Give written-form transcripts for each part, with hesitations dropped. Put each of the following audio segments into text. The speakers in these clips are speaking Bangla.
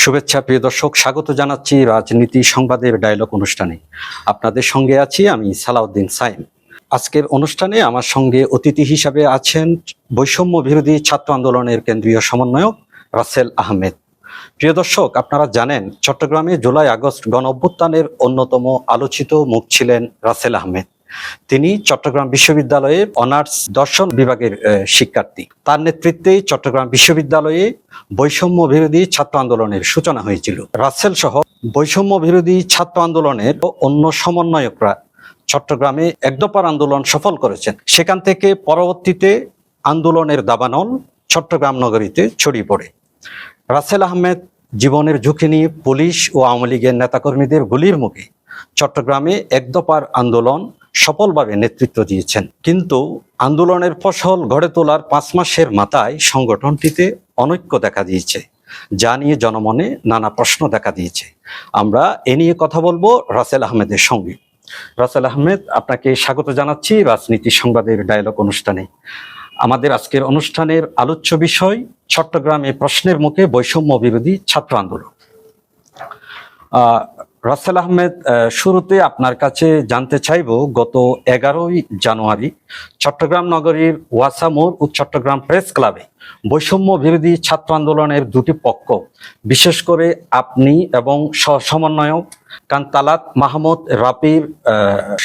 শুভেচ্ছা প্রিয় দর্শক, স্বাগত জানাচ্ছি রাজনীতি সংবাদের ডায়লগ অনুষ্ঠানে। আপনাদের সঙ্গে আছি আমি সালাউদ্দিন সাইম। আজকের অনুষ্ঠানে আমার সঙ্গে অতিথি হিসাবে আছেন বৈষম্য বিরোধী ছাত্র আন্দোলনের কেন্দ্রীয় সমন্বয়ক রাসেল আহমেদ। প্রিয় দর্শক, আপনারা জানেন চট্টগ্রামে জুলাই আগস্ট গণ অভ্যুত্থানের অন্যতম আলোচিত মুখ ছিলেন রাসেল আহমেদ। তিনি চট্টগ্রাম বিশ্ববিদ্যালয়ের অনার্স দর্শন বিভাগের শিক্ষার্থী। তার নেতৃত্বেই চট্টগ্রাম বিশ্ববিদ্যালয়ে বৈষম্য বিরোধী ছাত্র আন্দোলনের সূচনা হয়েছিল। রাসেল সহ বৈষম্য বিরোধী ছাত্র আন্দোলনের অন্য সমন্বয়করা চট্টগ্রামে একদফার আন্দোলন সফল করেছেন। সেখান থেকে পরবর্তীতে আন্দোলনের দাবানল চট্টগ্রাম নগরীতে ছড়িয়ে পড়ে। রাসেল আহমেদ জীবনের ঝুঁকি নিয়ে পুলিশ ও আওয়ামী লীগের নেতাকর্মীদের গুলির মুখে চট্টগ্রামে একদফার আন্দোলন সফলভাবে নেতৃত্ব দিয়েছেন। কিন্তু আন্দোলনের ফসল গড়ে তোলার 5 মাসের মাথায় সংগঠনটিতে অনৈক্য দেখা দিয়েছে, যা নিয়ে জনমনে নানা প্রশ্ন দেখা দিয়েছে। আমরা এ নিয়ে কথা বলবো রাসেল আহমেদের সঙ্গে। রাসেল আহমেদ, আপনাকে স্বাগত জানাচ্ছি রাজনীতি সংবাদের ডায়লগ অনুষ্ঠানে। আমাদের আজকের অনুষ্ঠানের আলোচ্য বিষয় চট্টগ্রামে প্রশ্নের মুখে বৈষম্য বিরোধী ছাত্র আন্দোলন। রাসেল আহমেদ, শুরুতে আপনার কাছে জানতে চাইব, গত 11ই জানুয়ারি চট্টগ্রাম নগরীর ওয়াসা মোড় ও চট্টগ্রাম প্রেস ক্লাবে বৈষম্য বিরোধী ছাত্র আন্দোলনের দুটি পক্ষ, বিশেষ করে আপনি এবং সমন্বয়ক কান্তালাত মাহমুদ রাপির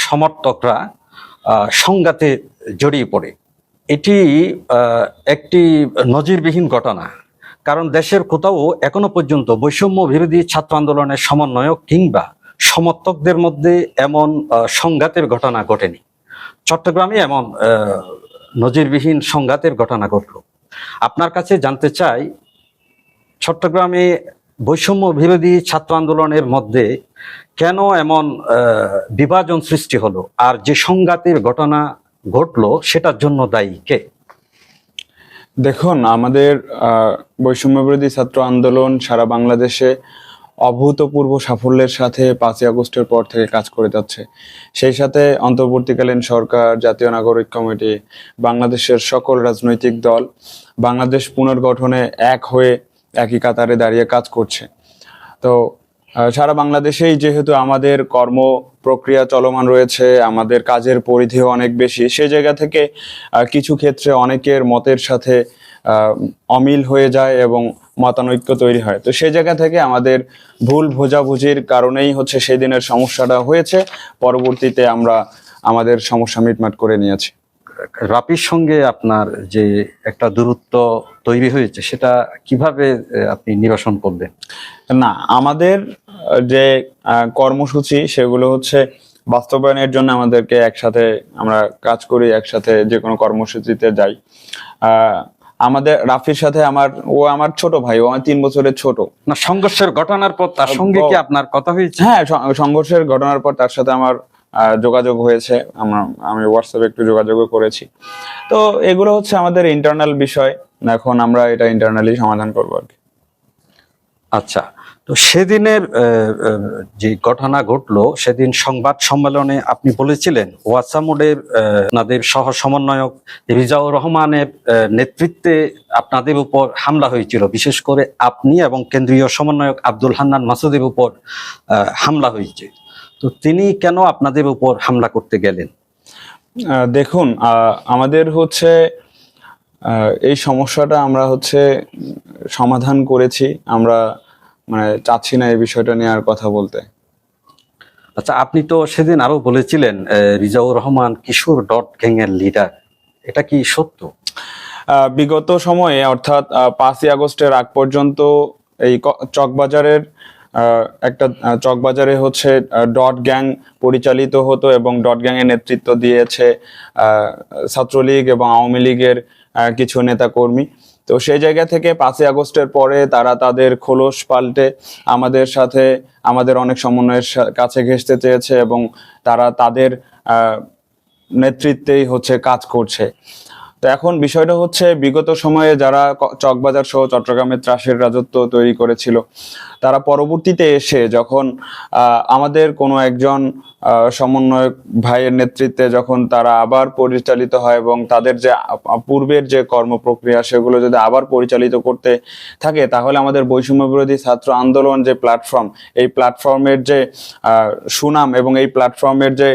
সমর্থকরা সংঘাতে জড়িয়ে পড়ে। এটি একটি নজিরবিহীন ঘটনা, কারণ দেশের কোথাও এখনো পর্যন্ত বৈষম্য বিরোধী ছাত্র আন্দোলনের সমন্বয়ক কিংবা সমর্থকদের মধ্যে এমন সংঘাতের ঘটনা ঘটেনি। চট্টগ্রামে এমন নজিরবিহীন সংঘাতের ঘটনা ঘটল। আপনার কাছে জানতে চাই, চট্টগ্রামে বৈষম্য বিরোধী ছাত্র আন্দোলনের মধ্যে কেন এমন বিভাজন সৃষ্টি হলো, আর যে সংঘাতের ঘটনা ঘটলো সেটার জন্য দায়ী কে? দেখুন, আমাদের বৈষম্য বিরোধী ছাত্র আন্দোলন সারা বাংলাদেশে অভূতপূর্ব সাফল্যের সাথে 5ই আগস্টের পর থেকে কাজ করে যাচ্ছে। সেই সাথে অন্তর্বর্তীকালীন সরকার, জাতীয় নাগরিক কমিটি, বাংলাদেশের সকল রাজনৈতিক দল বাংলাদেশ পুনর্গঠনে এক হয়ে একই কাতারে দাঁড়িয়ে কাজ করছে। তো সারা বাংলাদেশেই যেহেতু আমাদের কর্ম প্রক্রিয়া চলমান রয়েছে, আমাদের কাজের পরিধিও অনেক বেশি, সেই জায়গা থেকে কিছু ক্ষেত্রে অনেকের মতের সাথে অমিল হয়ে যায় এবং মতানৈক্য তৈরি হয়। তো সেই জায়গা থেকে আমাদের ভুল বোঝাবুঝির কারণেই হচ্ছে সেই দিনের সমস্যাটা হয়েছে। পরবর্তীতে আমরা আমাদের সমস্যা মিটমাট করে নিয়েছি। রাপির সঙ্গে আপনার যে একটা দূরত্ব তৈরি হয়েছে, সেটা কিভাবে আপনি নিরসন করবেন? না, আমাদের যে কর্মসূচি সেগুলো হচ্ছে বাস্তবায়নের জন্য আমাদেরকে একসাথে আমরা কাজ করি, একসাথে যে কোনো কর্মসূচিতে যাই। আমাদের রাফির সাথে ও আমার ছোট ভাই, ও আমার 3 বছরের ছোট। না, সংঘর্ষের ঘটনার পর তার সঙ্গে কি আপনার কথা হয়েছে? হ্যাঁ, সংঘর্ষের ঘটনার পর তার সাথে আমার যোগাযোগ হয়েছে। আমি হোয়াটসঅ্যাপে একটু যোগাযোগও করেছি। তো এগুলো হচ্ছে আমাদের ইন্টারনাল বিষয়, এখন আমরা এটা ইন্টারনালি সমাধান করবো আর কি। আচ্ছা, তো সেদিনের যে ঘটনা ঘটলো, সেদিন সংবাদ সম্মেলনে আপনি বলেছিলেন ওয়াসা মোড়ের আপনাদের সহ সমন্বয়ক রিজাউর রহমানের নেতৃত্বে আপনাদের উপর হামলা হয়েছিল। বিশেষ করে আপনি এবং কেন্দ্রীয় সমন্বয়ক আব্দুল হান্নান মাসুদের উপর হামলা হয়েছে। তো তিনি কেন আপনাদের উপর হামলা করতে গেলেন? দেখুন, আমাদের হচ্ছে এই সমস্যাটা আমরা হচ্ছে সমাধান করেছি। আমরা চাচ্ছি না এই বিষয়টা নিয়ে আর কথা বলতে। আচ্ছা, আপনি তো সেদিন আরো বলেছিলেন রিজাউর রহমান কিশোর ডট গ্যাং এর লিডার, এটা কি সত্য? বিগত সময়ে অর্থাৎ 5ই আগস্টের আগ পর্যন্ত এই চকবাজারের চকবাজারে হচ্ছে ডট গ্যাং পরিচালিত হতো এবং ডট গ্যাং এর নেতৃত্ব দিয়েছে ছাত্রলীগ এবং আওয়ামী লীগের কিছু নেতাকর্মী। তো সেই জায়গা থেকে 5ই আগস্টের পরে তারা তাদের খোলস পাল্টে আমাদের সাথে আমাদের অনেক সমন্বয়ের কাছে ঘেঁষতে চেয়েছে এবং তারা তাদের নেতৃত্বেই হচ্ছে কাজ করছে। তো এখন বিষয়টা হচ্ছে, বিগত সময়ে যারা চকবাজার সহ চট্টগ্রামের ত্রাসের রাজত্ব তৈরি করেছিল, তারা পরবর্তীতে এসে যখন আমাদের কোনো একজন সমন্বয়ক ভাইয়ের নেতৃত্বে যখন তারা আবার পরিচালিত হয় এবং তাদের যে পূর্বের যে কর্ম প্রক্রিয়া সেগুলো যদি আবার পরিচালিত করতে থাকে, তাহলে আমাদের বৈষম্য বিরোধী ছাত্র আন্দোলন যে প্ল্যাটফর্ম, এই প্ল্যাটফর্মের যে সুনাম এবং এই প্ল্যাটফর্মের যে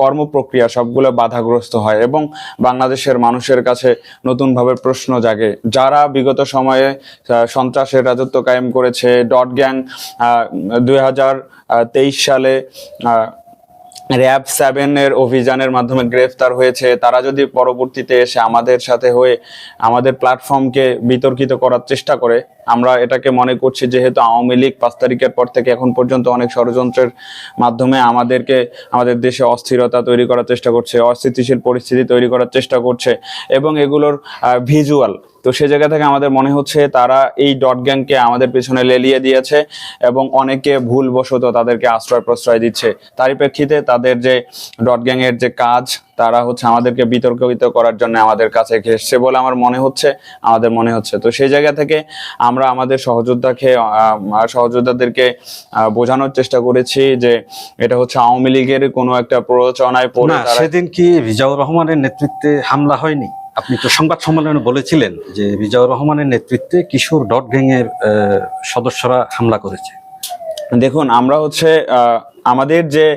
কর্মপ্রক্রিয়া সবগুলো বাধাগ্রস্ত হয় এবং বাংলাদেশের মানুষের কাছে নতুনভাবে প্রশ্ন জাগে। যারা বিগত সময়ে সন্ত্রাসের রাজত্ব কায়েম করেছে, ডট গ্যাং 2023 সালে র‍্যাব 7 এর অভিযানের মাধ্যমে গ্রেফতার হয়েছে, তারা যদি পরবর্তীতে এসে আমাদের সাথে হয়ে আমাদের প্ল্যাটফর্মকে বিতর্কিত করার চেষ্টা করে, আমরা এটাকে মনে করছি যেহেতু আওয়ামী লীগ 5 তারিখের পর থেকে এখন পর্যন্ত অনেক ষড়যন্ত্রের মাধ্যমে আমাদের দেশে অস্থিরতা তৈরি করার চেষ্টা করছে, অস্থিতিশীল পরিস্থিতি তৈরি করার চেষ্টা করছে এবং এগুলোর ভিজুয়াল, তো সে জায়গা থেকে আমাদের মনে হচ্ছে তারা এই ডট গ্যাংকে আমাদের পেছনে লেলিয়ে দিয়েছে এবং অনেকে ভুলবশত তাদেরকে আশ্রয় প্রশ্রয় দিচ্ছে। তারই প্রেক্ষিতে তাদের যে ডট গ্যাং এর যে কাজ, তারা হচ্ছে আমাদেরকে বিতর্কিত করার জন্য আমাদের কাছে ঘেসছে বলে আমাদের মনে হচ্ছে। তো সেই জায়গা থেকে আমরা আমাদের সহযোদ্ধাদেরকে বোঝানোর চেষ্টা করেছি যে এটা হচ্ছে আওয়ামী লীগের কোনো একটা প্ররোচনায় পড়ে। সেদিন কি রিজাউর রহমানের নেতৃত্বে হামলা হয়নি? আপনি তো সংবাদ সম্মেলনে বলেছিলেন যে রিজাউর রহমানের নেতৃত্বে কিশোর ডট গ্যাং এর সদস্যরা হামলা করেছে। দেখুন, আমরা হচ্ছে আমাদের যে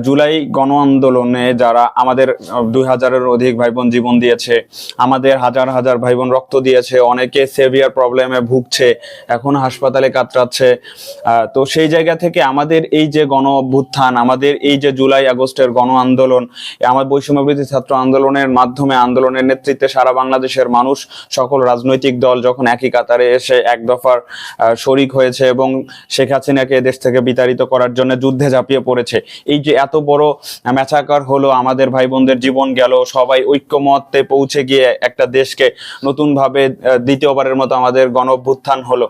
জুলাই গণ আন্দোলনে যারা আমাদের 2000-এর অধিক ভাই বোন জীবন দিয়েছে, আমাদের হাজার হাজার ভাই বোন রক্ত দিয়েছে, অনেকে সেভিয়ার প্রবলেমে ভুগছে, এখন হাসপাতালে কাতরাচ্ছে। তো সেই জায়গা থেকে আমাদের এই যে গণ অভ্যুত্থান, আমাদের এই যে জুলাই আগস্টের গণ আন্দোলন, আমার বৈষম্য বিরোধী ছাত্র আন্দোলনের মাধ্যমে, আন্দোলনের নেতৃত্বে সারা বাংলাদেশের মানুষ, সকল রাজনৈতিক দল যখন একই কাতারে এসে এক দফার শরিক হয়েছে এবং শেখ হাসিনাকে দেশ থেকে বিতাড়িত করার জন্য যুদ্ধে ঝাঁপিয়ে পড়েছে, এই যে এত বড় ম্যাচাকার হলো, আমাদের ভাই বোনদের জীবন গেল, সবাই ঐক্যমত্যে পৌঁছে গিয়ে একটা দেশকে নতুনভাবে দ্বিতীয়বারের মতো আমাদের গণ অভ্যুত্থান হলো।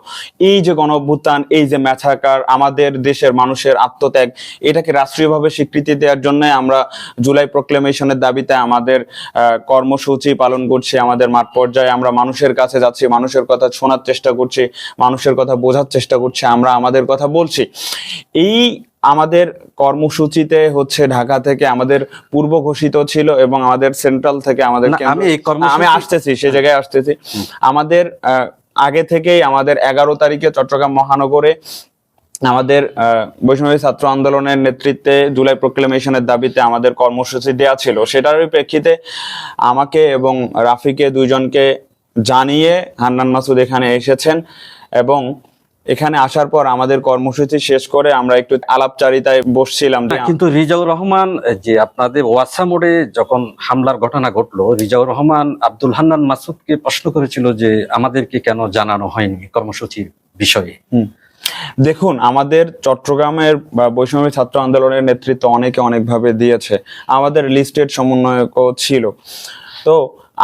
এই যে গণ অভ্যুত্থান, এই যে ম্যাচাকার, আমাদের দেশের মানুষের আত্মত্যাগ, এটাকে রাষ্ট্রীয়ভাবে স্বীকৃতি দেওয়ার জন্য আমরা জুলাই প্রক্লেমেশনের দাবিতে আমাদের কর্মসূচি পালন করছি। আমাদের মাঠ পর্যায়ে আমরা মানুষের কাছে যাচ্ছি, মানুষের কথা শোনার চেষ্টা করছি, মানুষের কথা বোঝার চেষ্টা করছি, আমরা আমাদের কথা বলছি। এই আমাদের কর্মসূচিতে হচ্ছে ঢাকা থেকে আমাদের পূর্ব ঘোষিত ছিল এবং আমাদের সেন্ট্রাল থেকে আমাদের আমি আসতেছি, সে জায়গায় আসতেছি। আমাদের আগে থেকেই আমাদের 11 তারিখে চট্টগ্রাম মহানগরে আমাদের বৈষম্য ছাত্র আন্দোলনের নেতৃত্বে জুলাই প্রক্লেমেশনের দাবিতে আমাদের কর্মসূচি দেওয়া ছিল। সেটারই প্রেক্ষিতে আমাকে এবং রাফিকে দুইজনকে জানিয়ে হান্নান মাসুদ এখানে এসেছেন এবং এখানে আসার পর আমাদের কর্মসূচি শেষ করে আমরা একটু আলাপচারিতায় বসছিলাম। কিন্তু রিজাউর রহমান, যে আপনাদের ওয়াসা মোড়ে যখন হামলার ঘটনা ঘটলো, রিজাউর রহমান আব্দুল হান্নান মাসুদকে প্রশ্ন করেছিল যে আমাদেরকে কেন জানানো হয়নি কর্মসূচির বিষয়ে। দেখুন, আমাদের চট্টগ্রামের বৈষম্য ছাত্র আন্দোলনের নেতৃত্ব অনেকে অনেকভাবে দিয়েছে, আমাদের লিস্টেড সমন্বয়কও ছিল। তো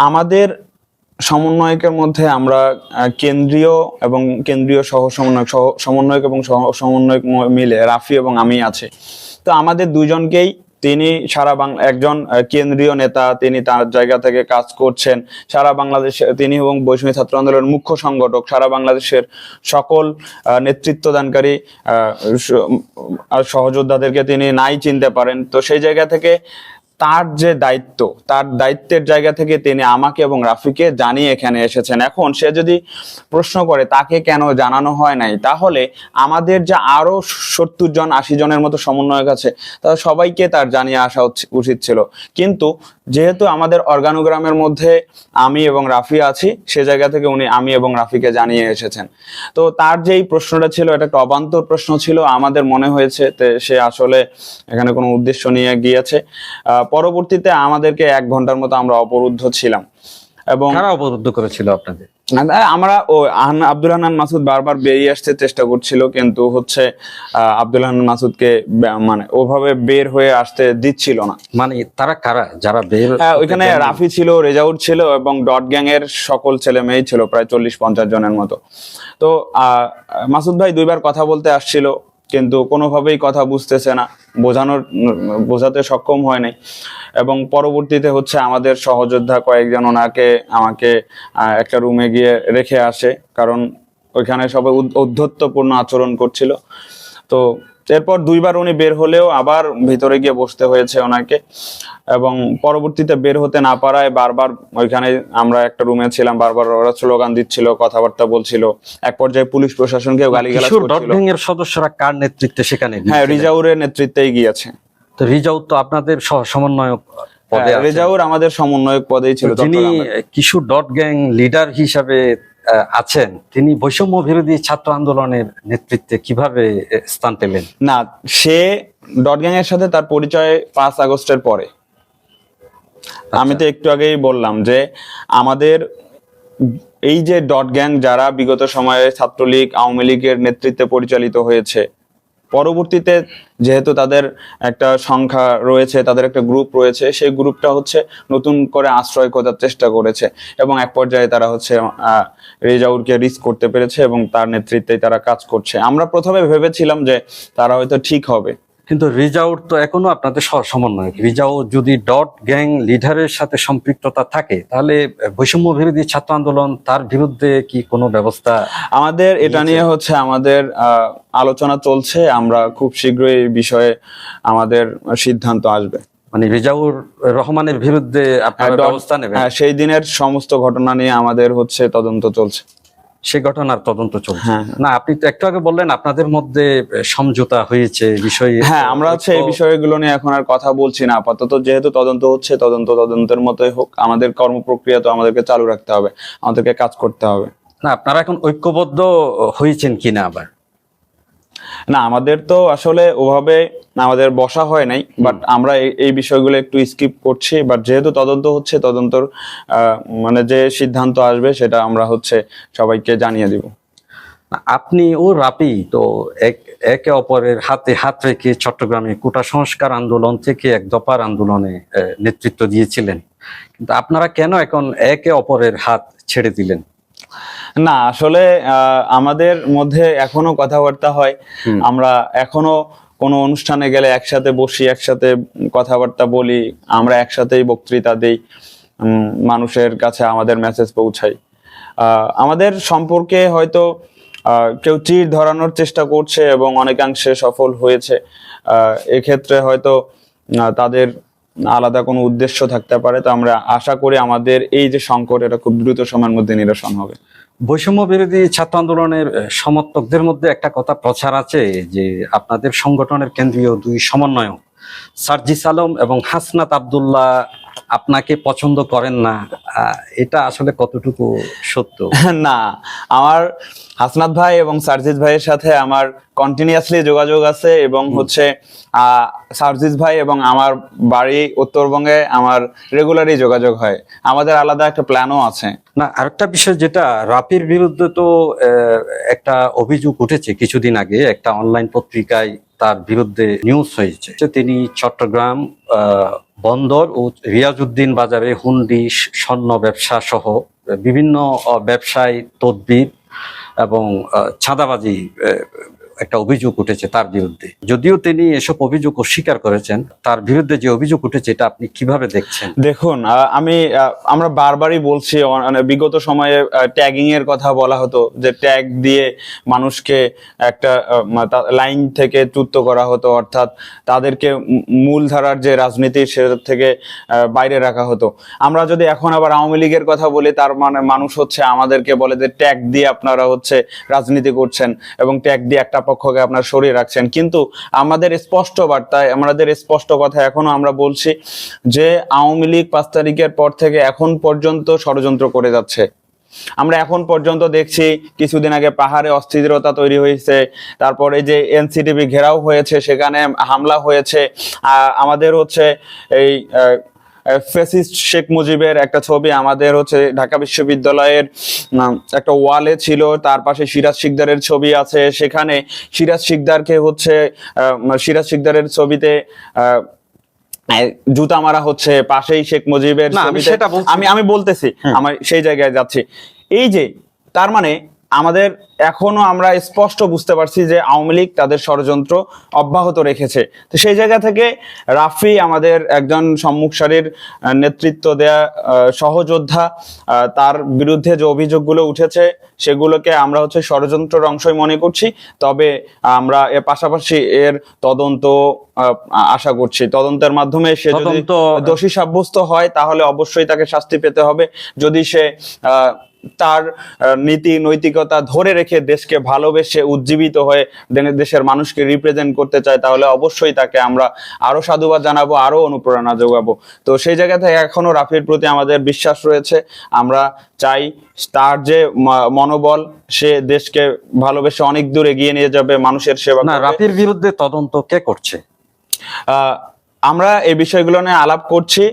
আমাদের সমন্বয়কের মধ্যে আমরা কেন্দ্রীয় এবং কেন্দ্রীয় সমন্বয়ক এবং সমন্বয়ক মিলে রাফি এবং আমি আছি। তো আমাদের দুইজনকেই, তিনি সারা বাংলা একজন কেন্দ্রীয় নেতা, তিনি তার জায়গা থেকে কাজ করছেন সারা বাংলাদেশে, তিনি এবং বৈষম্য ছাত্র আন্দোলনের মুখ্য সংগঠক, সারা বাংলাদেশের সকল নেতৃত্বদানকারী সহযোদ্ধাদেরকে তিনি নাই চিনতে পারেন। তো সেই জায়গা থেকে তার যে দায়িত্ব, তার দায়িত্বের জায়গা থেকে তিনি আমাকে এবং রাফিকে জানিয়ে এখানে এসেছেন। এখন সে যদি প্রশ্ন করে তাকে কেন জানানো হয় নাই, তাহলে আমাদের যে আরো 70 জন 80 জনের মতো সমন্বয়ক আছে, তারা সবাইকে তার জানিয়ে আসা উচিত ছিল। কিন্তু যেহেতু আমাদের অর্গানোগ্রামের মধ্যে আমি এবং রাফি আছি, সে জায়গা থেকে উনি আমি এবং রাফিকে জানিয়ে এসেছেন। তো তার যেই প্রশ্নটা ছিল, এটা একটা অবান্তর প্রশ্ন ছিল, আমাদের মনে হয়েছে সে আসলে এখানে কোনো উদ্দেশ্য নিয়ে গিয়েছে। পরবর্তীতে আমাদেরকে 1 ঘন্টার মতো আমরা অবরুদ্ধ ছিলাম। এবং কারা অবরুদ্ধ করেছিল আপনাদের? আমরা আব্দুল হান্নান মাসুদ বারবার বেরিয়ে আসতে চেষ্টা করছিল, কিন্তু হচ্ছে আব্দুল হান্নান মাসুদকে মানে ওভাবে বের হয়ে আসতে দিচ্ছিল না। মানে তারা কারা যারা বের? ওইখানে রাফি ছিল, রেজাউর ছিল এবং ডট গ্যাং এর সকল ছেলে মেয়ে ছিল, প্রায় 40-50 জনের মতো। তো মাসুদ ভাই 2বার কথা বলতে আসছিল, কিন্তু কোনোভাবেই কথা বুঝতেছে না, বোঝাতে সক্ষম হয় নাই। এবং পরবর্তীতে হচ্ছে আমাদের সহযোদ্ধা কয়েকজন আমাকে একটা রুমে গিয়ে রেখে আসে, কারণ ওইখানে সবাই ঔদ্ধত্যপূর্ণ আচরণ করছিল। তো এরপর দুইবার উনি বের হলেও আবার ভিতরে গিয়ে বসতে হয়েছে ওনাকে, এবং পরবর্তীতে বের হতে না পারায় বারবার ওইখানে, আমরা একটা রুমে ছিলাম, বারবার ওরা স্লোগান দিচ্ছিল, কথাবার্তা বলছিল, এক পর্যায়ে পুলিশ প্রশাসনকেও গালিগালাজ কিশোর ডট করছিল। গ্যাং এর সদস্যরা কার নেতৃত্বে সেখানে হ্যাঁ, গিয়েছিলেন? রিজাউরের নেতৃত্বেই গিয়েছে। তো রিজাউর তো আপনাদের সমন্বয়ক পদে হ্যাঁ, আছেন। রিজাউর আমাদের সমন্বয়ক পদেই ছিল। যিনি চট্টগ্রামের। কিশোর ডট গ্যাং লিডার হিসাবে আছেন, তিনি বৈষম্য বিরোধী ছাত্র আন্দোলনের নেতৃত্বে কিভাবে স্থান পেলেন? না, সে ডট গ্যাং এর সাথে তার পরিচয় 5 আগস্টের পরে। আমি তো একটু আগেই বললাম যে আমাদের এই যে ডট গ্যাং যারা বিগত সময়ে ছাত্রলীগ আওয়ামী লীগের নেতৃত্বে পরিচালিত হয়েছে, পরবর্তীতে যেহেতু তাদের একটা সংখ্যা রয়েছে, তাদের একটা গ্রুপ রয়েছে, সেই গ্রুপটা হচ্ছে নতুন করে আশ্রয় খোঁজার চেষ্টা করেছে, এবং এক পর্যায়ে তারা হচ্ছে রেজাউরকে রিস্ক করতে পেরেছে এবং তার নেতৃত্বেই তারা কাজ করছে। আমরা প্রথমে ভেবেছিলাম যে তারা হয়তো ঠিক হবে, কিন্তু রিজাউর তো এখনো আপনাদের সমন্বয়ক। রিজাউ যদি ডট গ্যাং লিডারের সাথে সম্পৃক্ততা থাকে, তাহলে বৈষম্য বিরোধী ছাত্র আন্দোলন তার বিরুদ্ধে কি কোনো ব্যবস্থা? আমাদের এটা নিয়ে হচ্ছে আমাদের আলোচনা চলছে। আমরা খুব শীঘ্রই এই বিষয়ে আমাদের সিদ্ধান্ত আসবে। মানে রিজাউর রহমানের বিরুদ্ধে আপনারা ব্যবস্থা নেবেন? হ্যাঁ, সেই দিনের সমস্ত ঘটনা নিয়ে আমাদের হচ্ছে তদন্ত চলছে। সে ঘটনার তদন্ত চলছে। হ্যাঁ। না, আপনি তো একটু আগে বললেন আপনাদের মধ্যে সমঝোতা হয়েছে বিষয়ে। হ্যাঁ, আমরা হচ্ছে এই বিষয়গুলো নিয়ে এখন আর কথা বলছি না আপাতত, যেহেতু তদন্ত হচ্ছে, তদন্তের মতোই হোক। আমাদের কর্মপ্রক্রিয়া তো আমাদেরকে চালু রাখতে হবে, আমাদেরকে কাজ করতে হবে। না, আপনারা এখন ঐক্যবদ্ধ হয়েছেন কিনা আবার? না, আমাদের তো আসলে ওভাবে আমাদের বসা হয় নাই, বাট আমরা এই বিষয়গুলো একটু স্কিপ করছি। বাট যেহেতু তদন্ত হচ্ছে, তদন্তর মানে যে সিদ্ধান্ত আসবে সেটা আমরা হচ্ছে সবাইকে জানিয়ে দিব। আপনি ও রাপি তো একে অপরের হাতে হাত রেখে চট্টগ্রামে কোটা সংস্কার আন্দোলন থেকে এক দফার আন্দোলনে নেতৃত্ব দিয়েছিলেন, কিন্তু আপনারা কেন এখন একে অপরের হাত ছেড়ে দিলেন? না, আসলে আমাদের মধ্যে এখনো কথাবার্তা হয়। আমরা এখনো কোনো অনুষ্ঠানে গেলে একসাথে বসি, একসাথে কথাবার্তা বলি, আমরা একসাথেই বক্তৃতা দেই, মানুষের কাছে আমাদের মেসেজ পৌঁছাই। আমাদের সম্পর্কে হয়তো কেউ চির ধরানোর চেষ্টা করছে এবং অনেকাংশে সফল হয়েছে। এক্ষেত্রে হয়তো তাদের আলাদা কোনো উদ্দেশ্য থাকতে পারে। তো আমরা আশা করি আমাদের এই যে সংকট, এটা খুব দ্রুত সময়ের মধ্যে নিরসন হবে। বৈষম্য বিরোধী ছাত্র আন্দোলনের সমর্থকদের মধ্যে একটা কথা প্রচার আছে যে আপনাদের সংগঠনের কেন্দ্রীয় 2 সমন্বয়ক সার্জিস আলম এবং হাসনাত আব্দুল্লাহ আপনাকে পছন্দ করেন না। এটা আসলে কতটুকু সত্য? না, আমার হাসনাত ভাই এবং সার্জিস ভাইয়ের সাথে আমার কন্টিনিউয়াসলি যোগাযোগ আছে, এবং হচ্ছে সার্জিস ভাই এবং আমার বাড়ি উত্তরবঙ্গে, আমার রেগুলারই যোগাযোগ হয়। আমাদের আলাদা একটা প্ল্যানও আছে। না, আরেকটা বিষয় যেটা, রাপির বিরুদ্ধে তো একটা অভিযোগ উঠেছে কিছুদিন আগে, একটা অনলাইন পত্রিকায় তার বিরুদ্ধে নিউজ হয়েছে যে তিনি চট্টগ্রাম বন্দর ও রিয়াজউদ্দিন বাজারে হুন্ডি, স্বর্ণ ব্যবসা সহ বিভিন্ন ব্যবসায় তদবির এবং চাঁদাবাজি একটা অভিযোগ উঠেছে তার বিরুদ্ধে। যদিও তিনি এসব অভিযোগ অস্বীকার করেছেন, তার বিরুদ্ধে যে অভিযোগ উঠেছে এটা আপনি কিভাবে দেখছেন? দেখুন, আমরা বারবারই বলছি, বিগত সময়ে ট্যাগিং এর কথা বলা হতো, যে ট্যাগ দিয়ে মানুষকে একটা লাইন থেকে চ্যুত করা হতো, অর্থাৎ তাদেরকে মূলধারার যে রাজনীতি সে থেকে বাইরে রাখা হতো। আমরা যদি এখন আবার আওয়ামী লীগের কথা বলি, তার মানে মানুষ হচ্ছে আমাদেরকে বলে যে ট্যাগ দিয়ে আপনারা হচ্ছে রাজনীতি করছেন এবং ট্যাগ দিয়ে একটা পক্ষকে আপনারা সরিয়ে রাখছেন। কিন্তু আমাদের স্পষ্ট বার্তায়, আমাদের স্পষ্ট কথা এখনো আমরা বলছি যে আওয়ামী লীগ 5 তারিখের পর থেকে এখন পর্যন্ত ষড়যন্ত্র করে যাচ্ছে। আমরা এখন পর্যন্ত দেখছি, কিছুদিন আগে পাহাড়ে অস্থিরতা তৈরি হয়েছে, তারপরে যে এনসিটিভি ঘেরাও হয়েছে, সেখানে হামলা হয়েছে। আমাদের হচ্ছে এই ফ্যাসিস্ট শেখ মুজিবের একটা ছবি আমাদের হচ্ছে ঢাকা বিশ্ববিদ্যালয়ের একটা ওয়ালে ছিল, তার পাশে সিরাজ শিকদারের ছবি আছে। সেখানে সিরাজ শিকদারকে হচ্ছে সিরাজ শিকদারের ছবিতে জুতা মারা হচ্ছে, পাশেই শেখ মুজিবের ছবিতে। আমি বলতেছি, আমার সেই জায়গায় যাচ্ছি। এই যে তার মানে আমাদের এখনো আমরা স্পষ্ট বুঝতে পারছি যে আওয়ামী লীগ তাদের ষড়যন্ত্র অব্যাহত রেখেছে। তো সেই জায়গা থেকে রাফি আমাদের একজন সম্মুখ সারির নেতৃত্ব দেয়া সহযোদ্ধা, তার বিরুদ্ধে যে অভিযোগগুলো উঠেছে সেগুলোকে আমরা হচ্ছে ষড়যন্ত্রের অংশই মনে করছি। তবে আমরা এর পাশাপাশি এর তদন্ত আশা করছি। তদন্তের মাধ্যমে সে যদি দোষী সাব্যস্ত হয় তাহলে অবশ্যই তাকে শাস্তি পেতে হবে। যদি সে তার নীতি নৈতিকতা ধরে রেখে দেশকে ভালোবেসে উজ্জীবিত হয়ে দেশের মানুষকে রিপ্রেজেন্ট করতে চায় তাহলে অবশ্যই তাকে আমরা আরো সাধুবাদ জানাবো, আরো অনুপ্রেরণা যোগাবো। তো সেই জায়গা থেকে এখনো রাফির প্রতি আমাদের বিশ্বাস রয়েছে। আমরা চাই তার যে মনোবল, সে দেশকে ভালোবেসে অনেক দূর এগিয়ে নিয়ে যাবে, মানুষের সেবা করবে। রাফির বিরুদ্ধে তদন্ত কে করছে? আমরা এই বিষয়গুলো নিয়ে আলাপ করছি,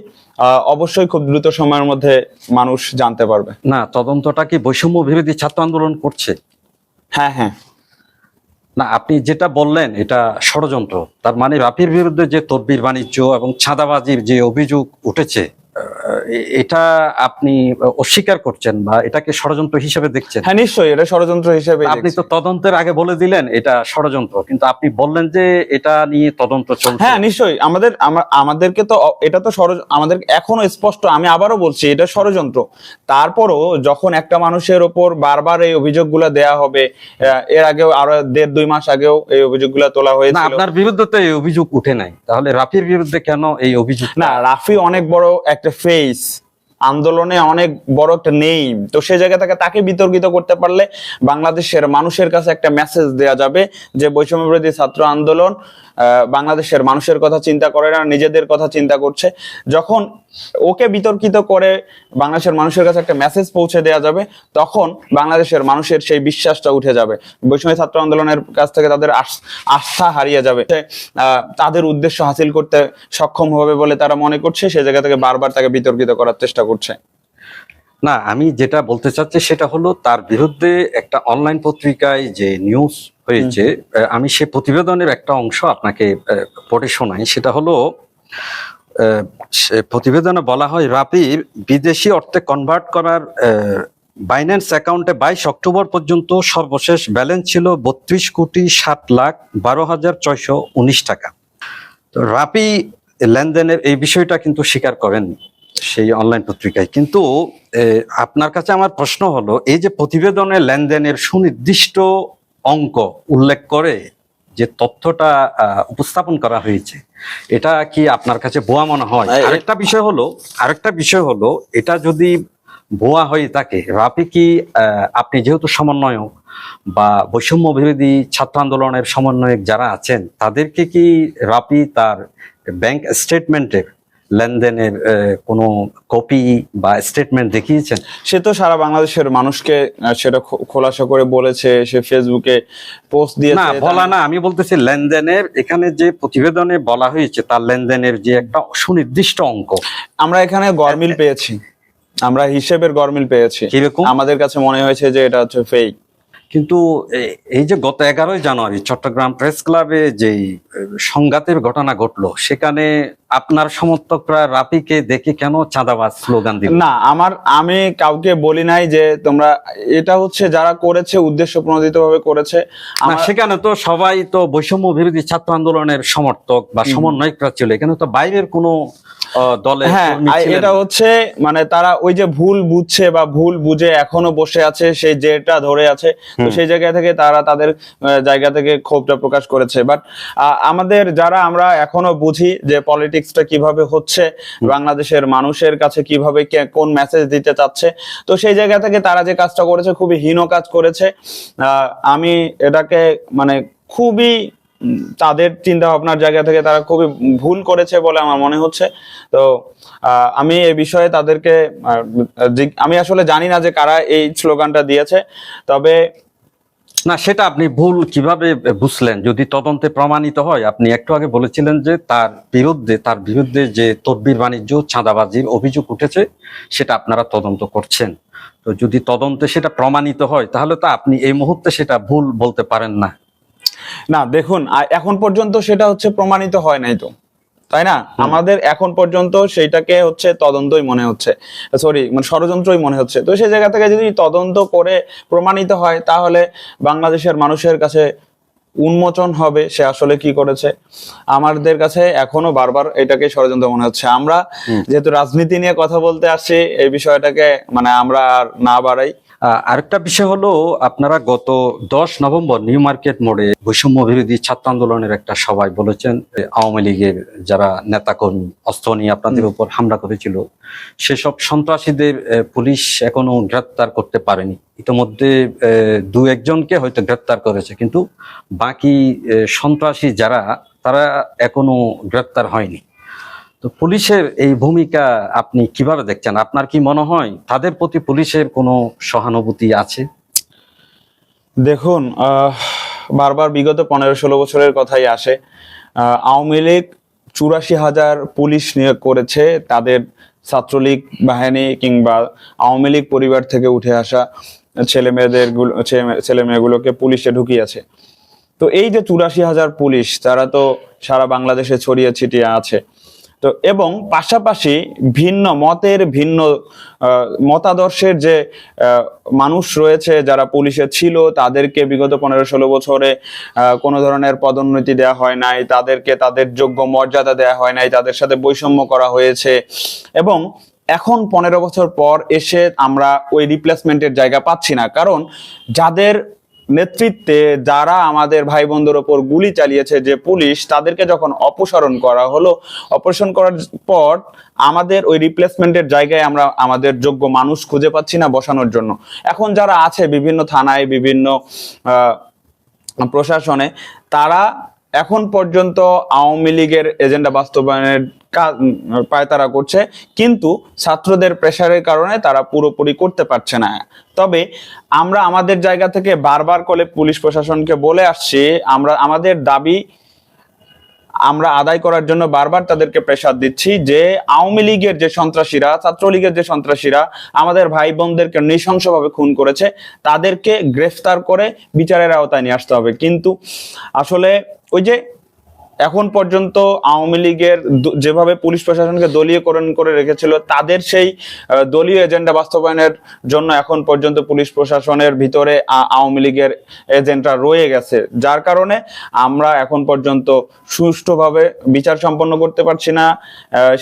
অবশ্যই খুব দ্রুত সময়ের মধ্যে মানুষ জানতে পারবে। না, তদন্তটা কি বৈষম্য বিরোধী ছাত্র আন্দোলন করছে? হ্যাঁ হ্যাঁ। না, আপনি যেটা বললেন এটা ষড়যন্ত্র, তার মানে রাফির বিরুদ্ধে যে তদবির বাণিজ্য এবং চাঁদাবাজির যে অভিযোগ উঠেছে এটা আপনি অস্বীকার করছেন বা এটাকে ষড়যন্ত্র হিসেবে দেখছেন? হ্যাঁ নিশ্চয়ই, এটা ষড়যন্ত্র হিসেবে। আপনি তো তদন্তের আগে বলে দিলেন এটা ষড়যন্ত্র, কিন্তু আপনি বললেন যে এটা নিয়ে তদন্ত চলছে। হ্যাঁ নিশ্চয়ই, আমাদেরকে তো এটা তো আমাদের এখনো স্পষ্ট, আমি আবারও বলছি এটা ষড়যন্ত্র। তারপরও যখন একটা মানুষের ওপর বারবার এই অভিযোগগুলো দেয়া হবে, এর আগেও আরো 1.5-2 মাস আগেও এই অভিযোগগুলো তোলা হয়েছিল। আপনার বিরুদ্ধে তো এই অভিযোগ উঠে নাই, তাহলে রাফির বিরুদ্ধে কেন এই অভিযোগ? না, রাফি অনেক বড় একটা ফেস, আন্দোলনে অনেক বড় একটা নেম। তো সেই জায়গা থেকে তাকে বিতর্কিত করতে পারলে বাংলাদেশের মানুষের কাছে একটা মেসেজ দেয়া যাবে যে বৈষম্য বিরোধী ছাত্র আন্দোলন বাংলাদেশের মানুষের কথা চিন্তা করে না, নিজেদের কথা চিন্তা করছে। যখন ওকে বিতর্কিত করে বাংলাদেশের মানুষের কাছে একটা মেসেজ পৌঁছে দেওয়া যাবে, তখন বাংলাদেশের মানুষের সেই বিশ্বাসটা উঠে যাবে। বৈষম্য ছাত্র আন্দোলনের কাছ থেকে তাদের আস্থা হারিয়ে যাবে, তাদের উদ্দেশ্য হাসিল করতে সক্ষম হবে বলে তারা মনে করছে। সেই জায়গা থেকে বারবার তাকে বিতর্কিত করার চেষ্টা করছে। না, আমি যেটা বলতে চাচ্ছি সেটা হলো তার বিরুদ্ধে একটা অনলাইন পত্রিকায় যে নিউজ হয়েছে, আমি সে প্রতিবেদনের একটা অংশ আপনাকে পড়ে শোনাই। সেটা হলো প্রতিবেদনে বলা হয় রাফির বিদেশি অর্থে কনভার্ট করার বাইন্যান্স অ্যাকাউন্টে 22 অক্টোবর পর্যন্ত সর্বশেষ ব্যালেন্স ছিল 32,07,12,619 টাকা। তো রাফি লেনদেনের এই বিষয়টা কিন্তু স্বীকার করেননি সেই অনলাইন পত্রিকায়। কিন্তু আপনার কাছে আমার প্রশ্ন হলো, এই যে প্রতিবেদনে লেনদেনের সুনির্দিষ্ট অঙ্ক উল্লেখ করে যে তথ্যটা উপস্থাপন করা হয়েছে, এটা কি আপনার কাছে ভুয়া মনে হয়? আরেকটা বিষয় হলো এটা যদি ভুয়া হয়ে থাকে, রাফি কি আপনি যেহেতু সমন্বয়ক বা বৈষম্য বিরোধী ছাত্র আন্দোলনের সমন্বয়ক যারা আছেন, তাদেরকে কি রাফি তার ব্যাংক স্টেটমেন্টের লেনদেনের কোনো কপি বা স্টেটমেন্ট দেখিয়েছেন? সে তো সারা বাংলাদেশের মানুষকে সেটা খোলাসা করে বলেছে, সে ফেসবুকে পোস্ট দিয়েছে। না, বলা না, আমি বলতেছি লেনদেনের, এখানে যে প্রতিবেদনে বলা হয়েছে তার লেনদেনের যে একটা সুনির্দিষ্ট অঙ্ক, আমরা এখানে গরমিল পেয়েছি, আমরা হিসেবের গরমিল পেয়েছি। কিরকম? আমাদের কাছে মনে হয়েছে যে এটা হচ্ছে ফেক। কিন্তু এই যে গত 11ই জানুয়ারি চট্টগ্রাম প্রেস ক্লাবে যেই সংঘাতের ঘটনা ঘটলো, সেখানে আপনার সমর্থকরা রাফিকে দেখে কেন চাঁদাবাজ স্লোগান দিল? না, আমি কাউকে বলি নাই যে তোমরা, এটা হচ্ছে যারা করেছে উদ্দেশ্য প্রণোদিত ভাবে করেছে। সেখানে তো সবাই তো বৈষম্য বিরোধী ছাত্র আন্দোলনের সমর্থক বা সমন্বয়করা ছিল, এখানে তো বাইরের কোনো দলে। হ্যাঁ, এটা হচ্ছে মানে তারা ওই যে ভুল বুঝছে বা ভুল বুঝে এখনো বসে আছে, সেই যেটা ধরে আছে। তো সেই জায়গা থেকে তারা তাদের জায়গা থেকে ক্ষোভটা প্রকাশ করেছে। বাট আমাদের যারা আমরা এখনো বুঝি যে পলিটিক্সটা কিভাবে হচ্ছে, বাংলাদেশের মানুষের কাছে কিভাবে কোন মেসেজ দিতে চাচ্ছে, তো সেই জায়গা থেকে তারা যে কাজটা করেছে খুবই হীন কাজ করেছে। আমি এটাকে মানে খুবই তাদের চিন্তা ভাবনার জায়গা থেকে তারা খুবই ভুল করেছে বলে আমার মনে হচ্ছে। তো আমি এই বিষয়ে তাদেরকে আমি আসলে জানি না যে কারা এই স্লোগানটা দিয়েছে। তবে না, সেটা আপনি ভুল কিভাবে বুঝলেন? যদি তদন্তে প্রমাণিত হয়, আপনি একটু আগে বলেছিলেন যে তার বিরুদ্ধে যে তদবির বাণিজ্য চাঁদাবাজির অভিযোগ উঠেছে সেটা আপনারা তদন্ত করছেন। তো যদি তদন্তে সেটা প্রমাণিত হয় তাহলে তো আপনি এই মুহূর্তে সেটা ভুল বলতে পারেন না। না দেখুন, এখন পর্যন্ত সেটা হচ্ছে প্রমাণিত হয় নাই। তো তাই না? আমাদের এখন পর্যন্ত সেইটাকে হচ্ছে তদন্তই মনে হচ্ছে, মানে ষড়যন্ত্রই মনে হচ্ছে। তো সেই জায়গা থেকে যদি তদন্ত করে প্রমাণিত হয়, তাহলে বাংলাদেশের মানুষের কাছে উন্মোচন হবে সে আসলে কি করেছে। আমাদের কাছে এখনো বারবার এটাকে ষড়যন্ত্র মনে হচ্ছে। আমরা যেহেতু রাজনীতি নিয়ে কথা বলতে আসছি, এই বিষয়টাকে মানে আমরা আর না বাড়াই। আরেকটা বিষয় হলো, আপনারা গত 10 নভেম্বর নিউ মার্কেট মোড়ে বৈষম্য বিরোধী ছাত্র আন্দোলনের একটা সভায় বলেছেন আওয়ামী লীগের যারা নেতাকর্মী অস্ত্র নিয়ে আপনাদের উপর হামলা করেছিল, সেসব সন্ত্রাসীদের পুলিশ এখনো গ্রেপ্তার করতে পারেনি। ইতিমধ্যে 2-1জনকে হয়তো গ্রেপ্তার করেছে, কিন্তু বাকি সন্ত্রাসী যারা, তারা এখনো গ্রেপ্তার হয়নি। তো পুলিশের এই ভূমিকা আপনি কিভাবে দেখছেন? আপনার কি মনে হয় তাদের প্রতি পুলিশের কোনো সহানুভূতি আছে? দেখুন, বারবার বিগত 15-16 বছরের কথাই আসে। আওয়ামী লীগ 84,000 পুলিশ নিয়োগ করেছে, তাদের ছাত্রলীগ বাহিনী কিংবা আওয়ামী লীগ পরিবার থেকে উঠে আসা ছেলে মেয়েগুলোকে পুলিশে ঢুকিয়েছে। তো এই যে 84,000 পুলিশ, তারা তো সারা বাংলাদেশে ছড়িয়ে ছিটিয়ে আছে। তো এবং পাশাপাশি ভিন্ন মতের, ভিন্ন মতাদর্শের যে মানুষ রয়েছে যারা পুলিশে ছিল, তাদেরকে বিগত 15-16 বছরে কোনো ধরনের পদোন্নতি দেওয়া হয় নাই, তাদেরকে তাদের যোগ্য মর্যাদা দেওয়া হয় নাই, তাদের সাথে বৈষম্য করা হয়েছে। এবং এখন 15 বছর পর এসে আমরা ওই রিপ্লেসমেন্টের জায়গা পাচ্ছি না, কারণ যাদের নেতৃত্বে যারা আমাদের ভাই বোনদের ওপর গুলি চালিয়েছে যে পুলিশ, তাদেরকে যখন অপসারণ করা হলো, অপসারণ করার পর আমাদের ওই রিপ্লেসমেন্টের জায়গায় আমরা আমাদের যোগ্য মানুষ খুঁজে পাচ্ছি না বসানোর জন্য। এখন যারা আছে বিভিন্ন থানায়, বিভিন্ন প্রশাসনে, তারা এখন পর্যন্ত আওয়ামী লীগের এজেন্ডা বাস্তবায়নের পায়তারা করছে, কিন্তু ছাত্রদের প্রেসারের কারণে তারা পুরোপুরি করতে পারছে না। তবে আমরা আমাদের জায়গা থেকে বারবার করে পুলিশ প্রশাসনকে বলে আসছি, আমরা আমাদের দাবি আমরা আদায় করার জন্য বারবার তাদেরকে প্রেসার দিচ্ছি যে আওয়ামী লীগের যে সন্ত্রাসীরা, ছাত্রলীগের যে সন্ত্রাসীরা আমাদের ভাই বোনদেরকে নৃশংসভাবে খুন করেছে, তাদেরকে গ্রেফতার করে বিচারের আওতায় নিয়ে আসতে হবে। কিন্তু আসলে ওই যে এখন পর্যন্ত আওয়ামী লীগের যেভাবে পুলিশ প্রশাসনকে দলীয়করণ করে রেখেছিল, তাদের সেই দলীয় এজেন্ডা বাস্তবায়নের জন্য এখন পর্যন্ত পুলিশ প্রশাসনের ভিতরে আওয়ামী লীগের এজেন্টরা রয়ে গেছে, যার কারণে আমরা এখন পর্যন্ত সুষ্ঠুভাবে বিচার সম্পন্ন করতে পারছি না,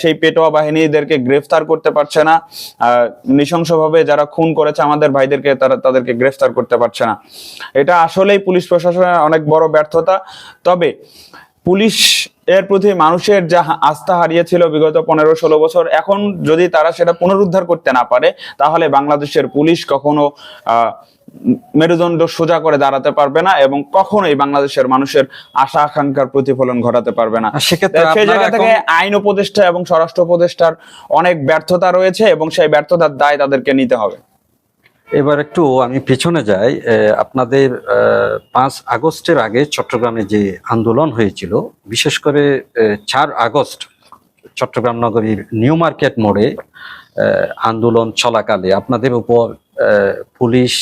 সেই পেটোয়া বাহিনীদেরকে গ্রেফতার করতে পারছে না, নৃশংসভাবে যারা খুন করেছে আমাদের ভাইদেরকে তাদেরকে গ্রেফতার করতে পারছে না। এটা আসলেই পুলিশ প্রশাসনের অনেক বড় ব্যর্থতা। তবে পুলিশ এর প্রতি মানুষের যা আস্থা হারিয়েছিল বিগত 15-16 বছর, এখন যদি তারা সেটা পুনরুদ্ধার করতে না পারে, তাহলে বাংলাদেশের পুলিশ কখনো মেরুদণ্ড সোজা করে দাঁড়াতে পারবে না এবং কখনোই বাংলাদেশের মানুষের আশা আকাঙ্ক্ষার প্রতিফলন ঘটাতে পারবে না। সেই জায়গা থেকে আইন উপদেষ্টা এবং স্বরাষ্ট্র উপদেষ্টার অনেক ব্যর্থতা রয়েছে এবং সেই ব্যর্থতার দায় তাদেরকে নিতে হবে। এবার একটু আমি পিছনে যাই। আপনাদের 5 আগস্টের আগে চট্টগ্রামে যে আন্দোলন হয়েছিল, বিশেষ করে 4 আগস্ট চট্টগ্রাম নগরীর নিউ মার্কেট মোড়ে আন্দোলন চলাকালে আপনাদের উপর পুলিশ,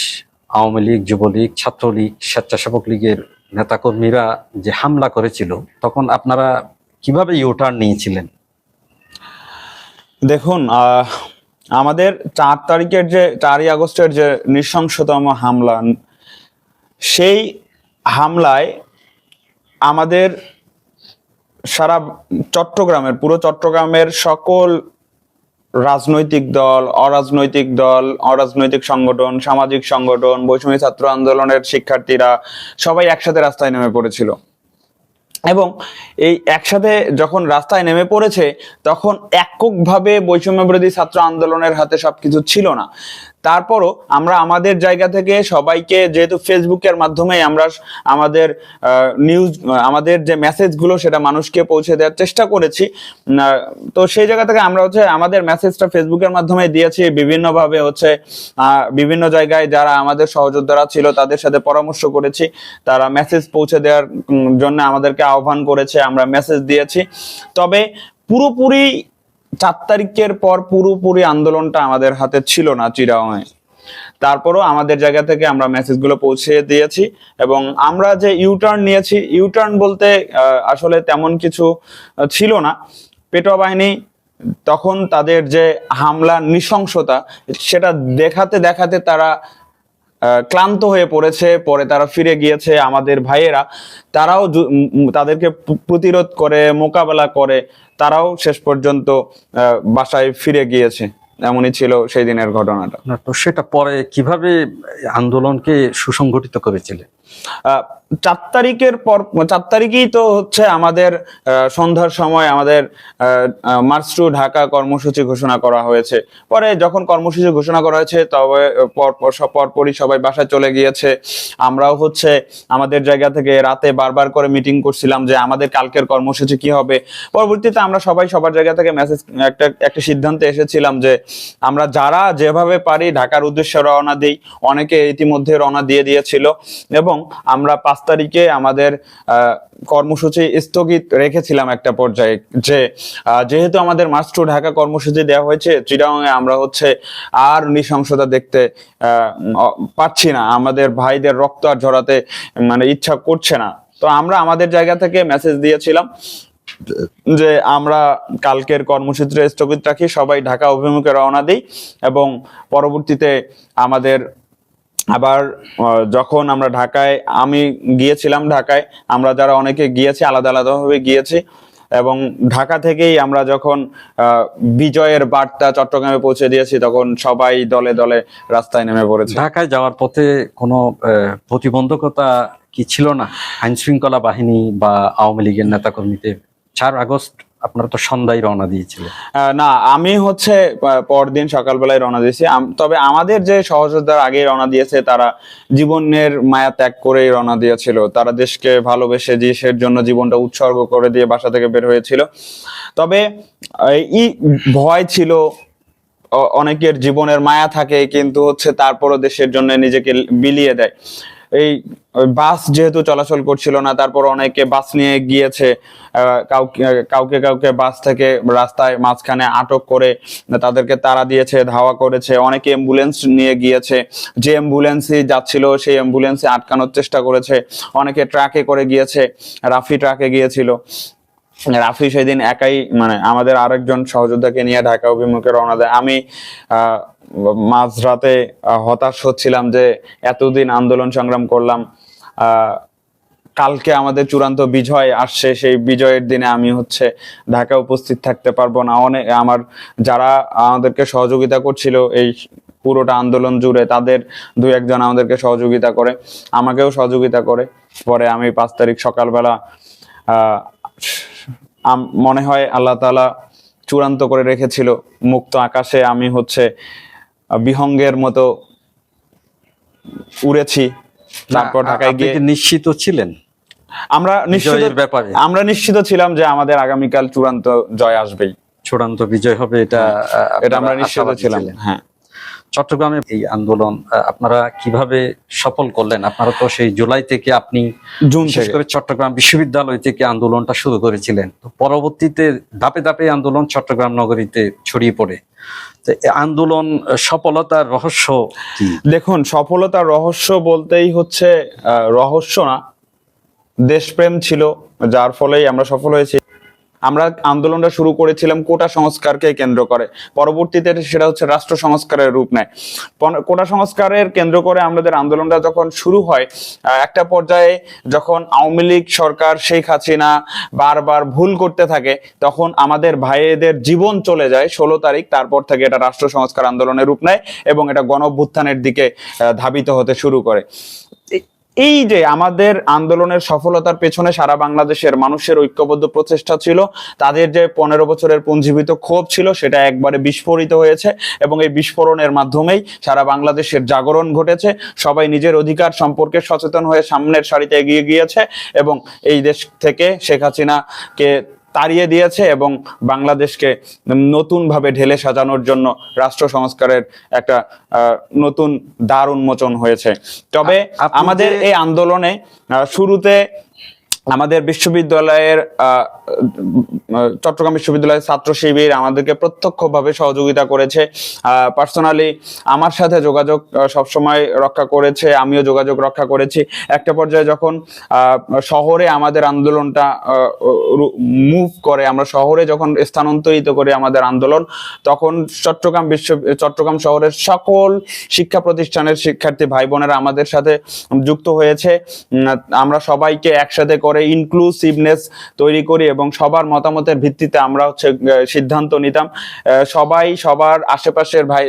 আওয়ামী লীগ, যুবলীগ, ছাত্রলীগ, স্বেচ্ছাসেবক লীগের নেতাকর্মীরা যে হামলা করেছিল, তখন আপনারা কিভাবে ইউটার্ন নিয়েছিলেন? দেখুন, আমাদের 4 আগস্টের যে নৃশংসতম হামলা, সেই হামলায় আমাদের সারা চট্টগ্রামের, পুরো চট্টগ্রামের সকল রাজনৈতিক দল, অরাজনৈতিক সংগঠন, সামাজিক সংগঠন, বৈষম্য ছাত্র আন্দোলনের শিক্ষার্থীরা সবাই একসাথে রাস্তায় নেমে পড়েছিল। এবং এই একসাথে যখন রাস্তায় নেমে পড়েছে, তখন এককভাবে বৈষম্য বিরোধী ছাত্র আন্দোলনের হাতে সবকিছু ছিল না। তারপরও আমরা আমাদের জায়গা থেকে সবাইকে, যেহেতু ফেসবুকের মাধ্যমে আমরা আমাদের নিউজ, আমাদের যে মেসেজগুলো সেটা মানুষকে পৌঁছে দেওয়ার চেষ্টা করেছি। তো সেই জায়গা থেকে আমরা আমাদের মেসেজটা ফেসবুকের মাধ্যমে দিয়েছি, বিভিন্নভাবে বিভিন্ন জায়গায় যারা আমাদের সহযোদ্ধারা ছিল তাদের সাথে পরামর্শ করেছি, তারা মেসেজ পৌঁছে দেওয়ার জন্য আমাদেরকে আহ্বান করেছে, আমরা মেসেজ দিয়েছি। তবে পুরোপুরি 4 তারিখের পর পুরোপুরি আন্দোলনটা আমাদের হাতে ছিল না চিরাঙে। তারপরও আমাদের জায়গা থেকে আমরা মেসেজগুলো পৌঁছে দিয়েছি। এবং আমরা যে ইউটার্ন নিয়েছি, ইউটার্ন বলতে আসলে তেমন কিছু ছিল না। পেটোয়া বাহিনী তখন তাদের যে হামলা নৃশংসতা, সেটা দেখাতে দেখাতে তারা ক্লান্ত হয়ে পড়েছে। পরে তারা ফিরে গিয়েছে। আমাদের ভাইয়েরা তারাও তাদেরকে প্রতিরোধ করে, মোকাবেলা করে তারাও শেষ পর্যন্ত বাসায় ফিরে গিয়েছে। এমনই ছিল সেই দিনের ঘটনাটা। না, তো সেটা পরে কিভাবে আন্দোলনকে সুসংগঠিত করেছিলেন? 4 তারিখের পর, 4 তারিখেই তো হচ্ছে আমাদের সন্ধ্যার সময় আমাদের মার্চ টু ঢাকা কর্মসূচি ঘোষণা করা হয়েছে। পরে যখন কর্মসূচি ঘোষণা করা হয়েছে তবে পরপরই সবাই বাসায় চলে গিয়েছে। আমরাও হচ্ছে আমাদের জায়গা থেকে রাতে বারবার করে মিটিং করছিলাম যে আমাদের কালকের কর্মসূচি কি হবে। পরবর্তীতে আমরা সবাই সবার জায়গা থেকে মেসেজ একটা সিদ্ধান্তে এসেছিলাম যে আমরা যারা যেভাবে পারি ঢাকার উদ্দেশ্যে রওনা দিই। অনেকে ইতিমধ্যে রওনা দিয়ে দিয়েছিল এবং আমরা 5 তারিখে আমাদের কর্মসূচি স্থগিত রেখেছিলাম একটা পর্যায়ে, যে যেহেতু আমাদের মার্চ টু ঢাকা কর্মসূচি দেওয়া হয়েছে, চিটাগাংয়ে আমরা হচ্ছে আর নৃশংসতা দেখতে পাচ্ছি না, আমাদের ভাইদের রক্ত আর ঝরাতে মানে ইচ্ছা করছে না। তো আমরা আমাদের জায়গা থেকে মেসেজ দিয়েছিলাম যে আমরা কালকের কর্মসূচি স্থগিত রাখি, সবাই ঢাকা অভিমুখে রওনা দিই। এবং পরবর্তীতে আমাদের আবার যখন আমরা ঢাকায়, আমি গিয়েছিলাম ঢাকায়, আমরা যারা অনেকে গিয়েছি আলাদা আলাদাভাবে গিয়েছি। এবং ঢাকা থেকেই আমরা যখন বিজয়ের বার্তা চট্টগ্রামে পৌঁছে দিয়েছি, তখন সবাই দলে দলে রাস্তায় নেমে পড়েছে। ঢাকায় যাওয়ার পথে কোনো প্রতিবন্ধকতা কি ছিল না? আইন শৃঙ্খলা বাহিনী বা আওয়ামী লীগের নেতাকর্মীদের 4 আগস্ট আপনারা তো সন্ধ্যায় রওনা দিয়েছিলেন। না, আমি হচ্ছে পরদিন সকালবেলায় রওনা দিয়েছি। তবে আমাদের যে সহযোদ্ধারা আগে রওনা দিয়েছে তারা জীবনের মায়া ত্যাগ করেই রওনা দিয়েছিল। তারা দেশকে ভালোবেসে দেশের জন্য জীবনটা উৎসর্গ করে দিয়ে বাসা থেকে বের হয়েছিল। তবে এই ভয় ছিল, অনেকের জীবনের মায়া থাকে, কিন্তু হচ্ছে তারপরও দেশের জন্য নিজেকে বিলিয়ে দেয়। এই বাস যেহেতু চলাচল করছিল না, তারপর অনেকে বাস নিয়ে গিয়েছে, কাউকে কাউকে বাস থেকে রাস্তায় মাঝখানে আটক করে তাদেরকে তাড়া দিয়েছে, ধাওয়া করেছে। অনেকে অ্যাম্বুলেন্স নিয়ে গিয়েছে, যে অ্যাম্বুলেন্সই যাচ্ছিল সেই অ্যাম্বুলেন্সে আটকানোর চেষ্টা করেছে। অনেকে ট্রাকে করে গিয়েছে, রাফি ট্রাকে গিয়েছিল। রাফি সেদিন একাই, মানে আমাদের আরেকজন সহযোদ্ধাকে নিয়ে ঢাকা অভিমুখে রওনা দেয়। আমি মাঝরাতে হতাশ হচ্ছিলাম যে এতদিন আন্দোলন সংগ্রাম করলাম, কালকে আমাদের চূড়ান্ত বিজয় আসছে, সেই বিজয়ের দিনে আমি হচ্ছে ঢাকা উপস্থিত থাকতে পারবো না। অনেক আমার যারা আমাদেরকে সহযোগিতা করছিল এই পুরোটা আন্দোলন জুড়ে, তাদের 2-1 জন আমাদেরকে সহযোগিতা করে, আমাকেও সহযোগিতা করে। পরে আমি 5 তারিখ সকালবেলা মনে হয় আল্লাহ তাআলা চূড়ান্ত করে রেখেছিল, মুক্ত আকাশে আমি হচ্ছে বিহঙ্গের মতো উড়েছি। তারপর ঢাকায় গিয়ে নিশ্চিত ছিলেন? আমরা নিশ্চিত ছিলাম যে আমাদের আগামীকাল চূড়ান্ত জয় আসবেই, চূড়ান্ত বিজয় হবে, এটা আমরা নিশ্চিত ছিলাম। হ্যাঁ। চট্টগ্রামে এই আন্দোলন আপনারা কিভাবে সফল করলেন? আপনারা তো সেই জুলাই থেকে, আপনি বিশেষ করে চট্টগ্রাম বিশ্ববিদ্যালয় থেকে আন্দোলনটা শুরু করেছিলেন, তো পরবর্তীতে ধাপে ধাপে আন্দোলন চট্টগ্রাম নগরীতে ছড়িয়ে পড়ে। তো আন্দোলন সফলতার রহস্য কি? দেখুন, সফলতার রহস্য বলতেই হচ্ছে রহস্য না, দেশপ্রেম ছিল, যার ফলেই আমরা সফল হয়েছি। আমরা আন্দোলনটা শুরু করেছিলাম কোটা সংস্কারকে কেন্দ্র করে, পরবর্তীতে সেটা হচ্ছে রাষ্ট্র সংস্কারের রূপ নেয়। কোটা সংস্কারের কেন্দ্র করে আমাদের আন্দোলনটা যখন শুরু হয়, একটা পর্যায়ে যখন আওয়ামী লীগ সরকার, শেখ হাসিনা বারবার ভুল করতে থাকে, তখন আমাদের ভাইদের জীবন চলে যায় 16 তারিখ। তারপর থেকে এটা রাষ্ট্র সংস্কার আন্দোলনের রূপ নেয় এবং এটা গণঅভ্যুত্থানের দিকে ধাবিত হতে শুরু করে। এই যে আমাদের আন্দোলনের সফলতার পেছনে সারা বাংলাদেশের মানুষের ঐক্যবদ্ধ প্রচেষ্টা ছিল, তাদের যে 15 বছরের পুঞ্জীবিত ক্ষোভ ছিল সেটা একবারে বিস্ফোরিত হয়েছে এবং এই বিস্ফোরণের মাধ্যমেই সারা বাংলাদেশের জাগরণ ঘটেছে। সবাই নিজের অধিকার সম্পর্কে সচেতন হয়ে সামনের সারিতে এগিয়ে গিয়েছে এবং এই দেশ থেকে শেখ হাসিনাকে তাড়িয়ে দিয়েছে এবং বাংলাদেশকে নতুন ভাবে ঢেলে সাজানোর জন্য রাষ্ট্র সংস্কারের একটা নতুন দ্বার উন্মোচন হয়েছে। তবে আমাদের এই আন্দোলনে শুরুতে আমাদের বিশ্ববিদ্যালয়ের চট্টগ্রাম বিশ্ববিদ্যালয়ের ছাত্র শিবির আমাদেরকে প্রত্যক্ষভাবে সহযোগিতা করেছে। পার্সোনালি আমার সাথে যোগাযোগ সবসময় রক্ষা করেছে, আমিও যোগাযোগ রক্ষা করেছি। একটা পর্যায়ে যখন শহরে আমাদের আন্দোলনটা মুভ করে, আমরা শহরে যখন স্থানান্তরিত করি আমাদের আন্দোলন, তখন চট্টগ্রাম শহরের সকল শিক্ষা প্রতিষ্ঠানের শিক্ষার্থী ভাই বোনেরা আমাদের সাথে যুক্ত হয়েছে। আমরা সবাইকে একসাথে করে ইনক্লুসিভনেস তৈরি করি এবং সবার মতামতের ভিত্তিতে আমরা সিদ্ধান্ত নিতাম। সবাই সবার আশেপাশের ভাই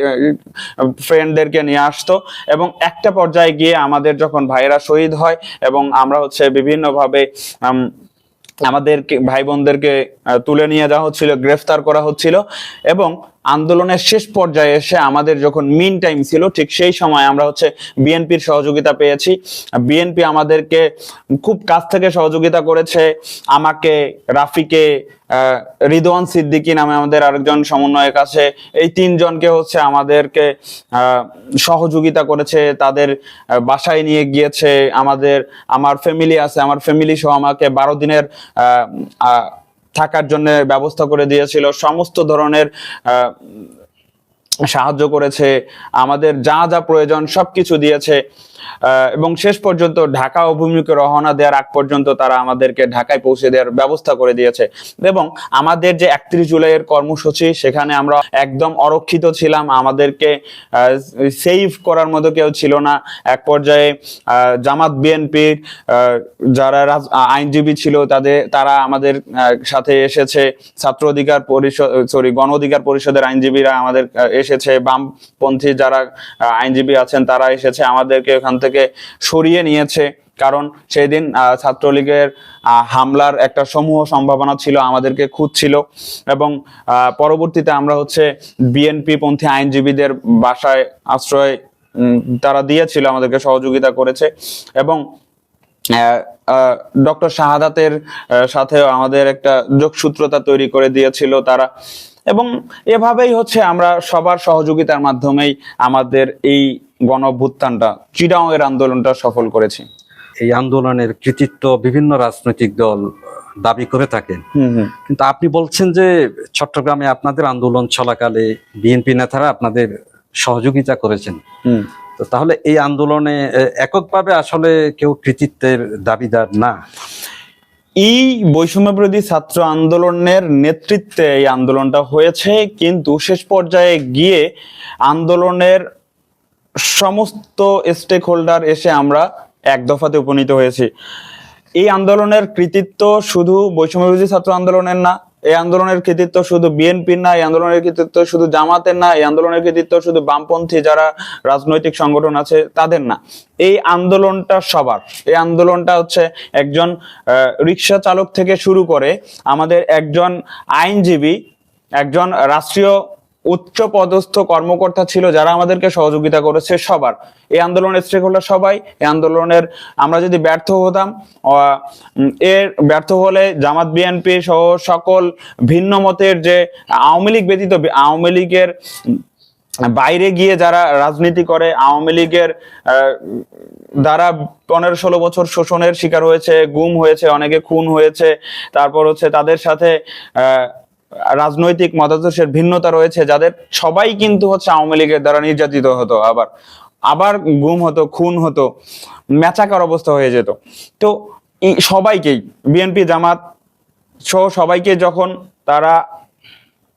ফ্রেন্ডদেরকে নিয়ে আসতো এবং একটা পর্যায়ে গিয়ে আমাদের যখন ভাইয়েরা শহীদ হয় এবং আমরা বিভিন্নভাবে আমাদের ভাই বোনদেরকে তুলে নিয়ে যাওয়া হচ্ছিল, গ্রেফতার করা হচ্ছিল এবং আন্দোলনের শেষ পর্যায়ে এসে আমাদের যখন মিন টাইম ছিল, ঠিক সেই সময় আমরা বিএনপির সহযোগিতা পেয়েছি। বিএনপি আমাদেরকে খুব কাছ থেকে সহযোগিতা করেছে। আমাকে, রাফিকে, রিদওয়ান সিদ্দিকী নামে আমাদের আরেকজন সমন্বয়ক আছে, এই তিনজনকে আমাদেরকে সহযোগিতা করেছে, তাদের বাসায় নিয়ে গিয়েছে। আমার ফ্যামিলি আছে, আমার ফ্যামিলি সহ আমাকে 12 দিনের থাকার জন্য ব্যবস্থা করে দিয়েছিল। সমস্ত ধরনের সাহায্য করেছে, আমাদের যা যা প্রয়োজন সবকিছু দিয়েছে এবং শেষ পর্যন্ত ঢাকা অভিমুখে রওনা দেওয়ার আগ পর্যন্ত তারা আমাদেরকে ঢাকায় পৌঁছে দেওয়ার ব্যবস্থা করে দিয়েছে। এবং আমাদের যে 31 জুলাইয়ের কর্মসূচি, সেখানে আমরা একদম অরক্ষিত ছিলাম, আমাদেরকে সেভ করার মতো কেউ ছিল না। এক পর্যায়ে জামাত বিএনপির যারা আইনজীবী ছিল তারা আমাদের সাথে এসেছে, ছাত্র অধিকার পরিষদ গণ অধিকার পরিষদের আইনজীবীরা আমাদের এসেছে, বামপন্থী যারা আইনজীবী আছেন তারা এসেছে, আমাদেরকে ওখান থেকে সরিয়ে নিয়েছে। কারণ সেই দিন ছাত্রলীগের হামলার একটা সমূহ সম্ভাবনা ছিল, আমাদেরকে খুঁজছিল এবং পরবর্তীতে আমরা বিএনপি পন্থী আইনজীবীদের বাসায় আশ্রয় তারা দিয়েছিল, আমাদেরকে সহযোগিতা করেছে এবং ডক্টর শাহাদাতের সাথেও আমাদের একটা যোগসূত্রতা তৈরি করে দিয়েছিল তারা। এবং এভাবেই আমরা সবার সহযোগিতার মাধ্যমেই আমাদের এই গণঅভ্যুত্থানটা, চিটাগংয়ের আন্দোলনটা সফল করেছি। এই আন্দোলনের কৃতিত্ব বিভিন্ন রাজনৈতিক দল দাবি করে থাকেন, কিন্তু আপনি বলছেন যে চট্টগ্রামে আপনাদের আন্দোলন চলাকালে বিএনপি নেতারা আপনাদের সহযোগিতা করেছেন। তো তাহলে এই আন্দোলনে এককভাবে আসলে কেউ কৃতিত্বের দাবিদার না। এই বৈষম্য বিরোধী ছাত্র আন্দোলনের নেতৃত্বে এই আন্দোলনটা হয়েছে, কিন্তু শেষ পর্যায়ে গিয়ে আন্দোলনের সমস্ত স্টেক হোল্ডার এসে আমরা এক দফাতে উপনীত হয়েছি। এই আন্দোলনের কৃতিত্ব শুধু বৈষম্য বিরোধী ছাত্র আন্দোলনের না, এই আন্দোলনের কৃতিত্ব শুধু বিএনপির না, এই আন্দোলনের কৃতিত্ব শুধু জামাতের না, এই আন্দোলনের কৃতিত্ব শুধু বামপন্থী যারা রাজনৈতিক সংগঠন আছে তাদের না। এই আন্দোলনটা সবার। এই আন্দোলনটা একজন রিক্সা চালক থেকে শুরু করে আমাদের একজন আইনজীবী, একজন রাষ্ট্রীয় উচ্চ পদস্থ কর্মকর্তা ছিল যারা আমাদেরকে সহযোগিতা করেছে, সবার। এই আন্দোলনের স্টেক হোল্ডার সবাই। এই আন্দোলনের আমরা যদি ব্যর্থ হতাম, ব্যর্থ হলে জামাত বিএনপি সহ সকল ভিন্ন মতের যে আওয়ামী লীগ ব্যতীত আওয়ামী লীগের বাইরে গিয়ে যারা রাজনীতি করে, আওয়ামী লীগের দ্বারা 15-16 বছর শোষণের শিকার হয়েছে, গুম হয়েছে, অনেকে খুন হয়েছে, তারপর তাদের সাথে রাজনৈতিক মতাদর্শের ভিন্নতা রয়েছে, যাদের সবাই কিন্তু আওয়ামী লীগের দ্বারা নির্যাতিত হতো, আবার গুম হতো, খুন হতো, মেচাকার অবস্থা হয়ে যেত। তো সবাইকেই, বিএনপি জামাত সহ সবাইকে যখন তারা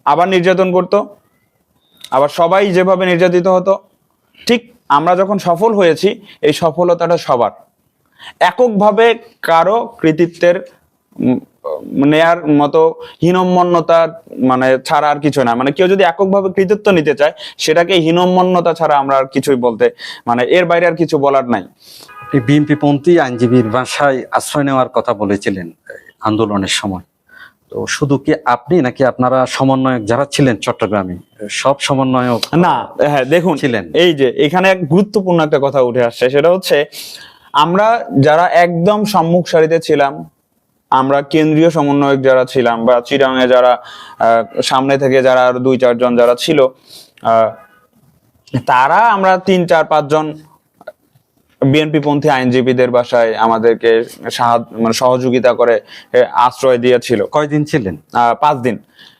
আবার নির্যাতন করত, আবার সবাই যেভাবে নির্যাতিত হতো, ঠিক আমরা যখন সফল হয়েছি, এই সফলতাটা সবার। এককভাবে কারো কৃতিত্বের নেয়ার মতো হীনম্মন্যতা ছাড়া আর কিছু না। কেউ যদি এককভাবে কৃতিত্ব নিতে চায়, সেটাকে হীনম্মন্যতা ছাড়া আমরা আর কিছুই বলতে, এর বাইরে আর কিছু বলার নাই। বিএনপি পন্থী আইনজীবীর বাসায় আশ্রয় নেওয়ার কথা বলেছিলেন আন্দোলনের সময়। তো শুধু কি আপনি নাকি আপনারা সমন্বয়ক যারা ছিলেন চট্টগ্রামে, সব সমন্বয়ক? না, হ্যাঁ, দেখুন ছিলেন। এই যে এখানে এক গুরুত্বপূর্ণ একটা কথা উঠে আসছে, সেটা আমরা যারা একদম সম্মুখ সারিতে ছিলাম, আমরা কেন্দ্রীয় সমন্বয়ক যারা ছিলাম বা চিটাগংয়ে যারা সামনে থেকে যারা আর 2-4 জন যারা ছিল, তারা আমরা 3-4-5 জন বিএনপি পন্থী আইনজীবীদের বাসায় আমাদেরকে মানে সহযোগিতা করে আশ্রয় দিয়েছিল। কয়দিন ছিলেন? 5 দিন।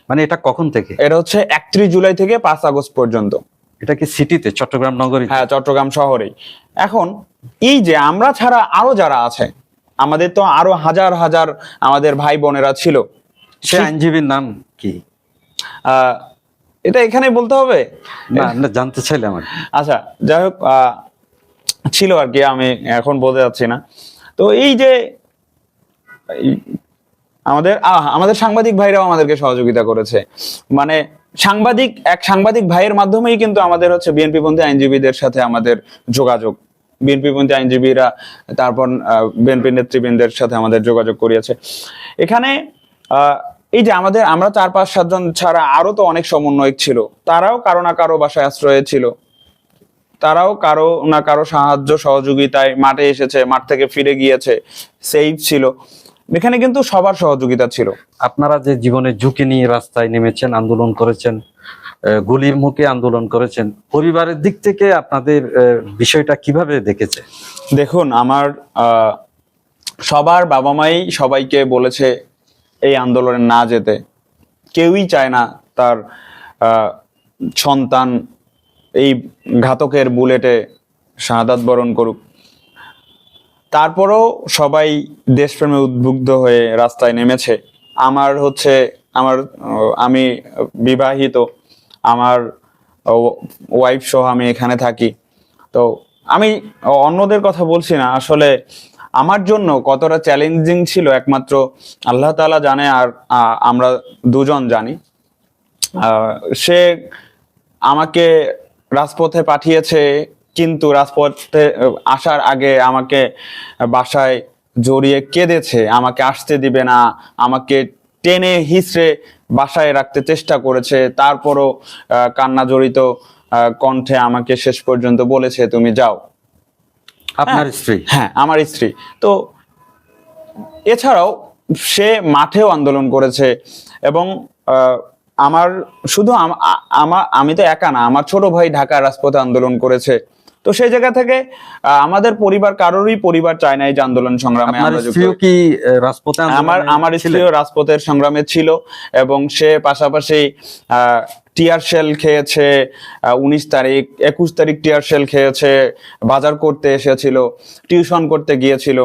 মানে এটা কখন থেকে? এটা হচ্ছে 31 জুলাই থেকে 5 আগস্ট পর্যন্ত। এটা কি সিটিতে, চট্টগ্রাম নগরী? হ্যাঁ, চট্টগ্রাম শহরেই। এখন এই যে আমরা ছাড়া আরো যারা আছে, আমাদের তো আরো হাজার হাজার আমাদের ভাই বোনেরা ছিল। সে আইনজীবীর নাম কি? এটা এখানে বলতে হবে না, না, জানতে চাইলে আমার। আচ্ছা, যাই হোক, ছিল আর কি, আমি এখন বলতে যাচ্ছি না। তো এই যে আমাদের সাংবাদিক ভাইরাও আমাদেরকে সহযোগিতা করেছে। মানে সাংবাদিক ভাইয়ের মাধ্যমেই কিন্তু আমাদের হচ্ছে বিএনপি পন্থী আইনজীবীদের সাথে আমাদের যোগাযোগ। বিএনপি পন্থী আইনজীবীরা তারপর বিএনপি নেতৃবৃন্দের সাথে আমাদের যোগাযোগ করিয়েছে। এখানে এই যে আমরা 4-5-7 জন ছাড়া আরো তো অনেক সমন্বয়ক ছিল, তারাও কারো না কারো বাসায় আশ্রয়ে ছিল, তারাও কারো না কারো সাহায্য সহযোগিতায় মাঠে এসেছে, মাঠ থেকে ফিরে গিয়েছে, সেফ ছিল। এখানে কিন্তু সবার সহযোগিতা ছিল। আপনারা যে জীবনের ঝুঁকি নিয়ে রাস্তায় নেমেছেন, আন্দোলন করেছেন, গুলির মুখে আন্দোলন করেছেন, পরিবারের দিক থেকে আপনাদের বিষয়টা কিভাবে দেখেছে? দেখুন, আমার সবার বাবা মাই সবাইকে বলেছে এই আন্দোলনে না যেতে। কেউই চায় না তার সন্তান এই ঘাতকের বুলেটে শাহাদাত বরণ করুক। তারপরও সবাই দেশপ্রেমে উদ্বুদ্ধ হয়ে রাস্তায় নেমেছে। আমি বিবাহিত, আমার ওয়াইফ সহ আমি এখানে থাকি। তো আমি অন্যদের কথা বলছি না, আসলে আমার জন্য কতটা চ্যালেঞ্জিং ছিল একমাত্র আল্লাহ তাআলা জানে, আর আমরা দুজন জানি। সে আমাকে রাজপথে পাঠিয়েছে, কিন্তু রাজপথে আসার আগে আমাকে বাসায় জড়িয়ে কেঁদেছে, আমাকে আসতে দিবে না, আমাকে টেনে হিঁচড়ে বাসায় রাখতে চেষ্টা করেছে। তারপরও কান্না জড়িত কণ্ঠে আমাকে শেষ পর্যন্ত বলেছে তুমি যাও। আপনার স্ত্রী? হ্যাঁ, আমার স্ত্রী। তো এছাড়াও সে মাঠেও আন্দোলন করেছে, এবং আমার শুধু আমি তো একা না, আমার ছোট ভাই ঢাকার রাজপথে আন্দোলন করেছে। তো সেই জায়গা থেকে আমাদের কারোরই পরিবার চায় না এই যে আন্দোলন সংগ্রামে আমরা যুক্ত। কি রাজপথে? আমার স্ত্রীও রাজপথের সংগ্রামে ছিল, এবং সে পাশাপাশি টিয়ার শেল খেয়েছে। 19 তারিখ 21 তারিখ টিয়ার শেল খেয়েছে, বাজার করতে এসেছিল, টিউশন করতে গিয়েছিল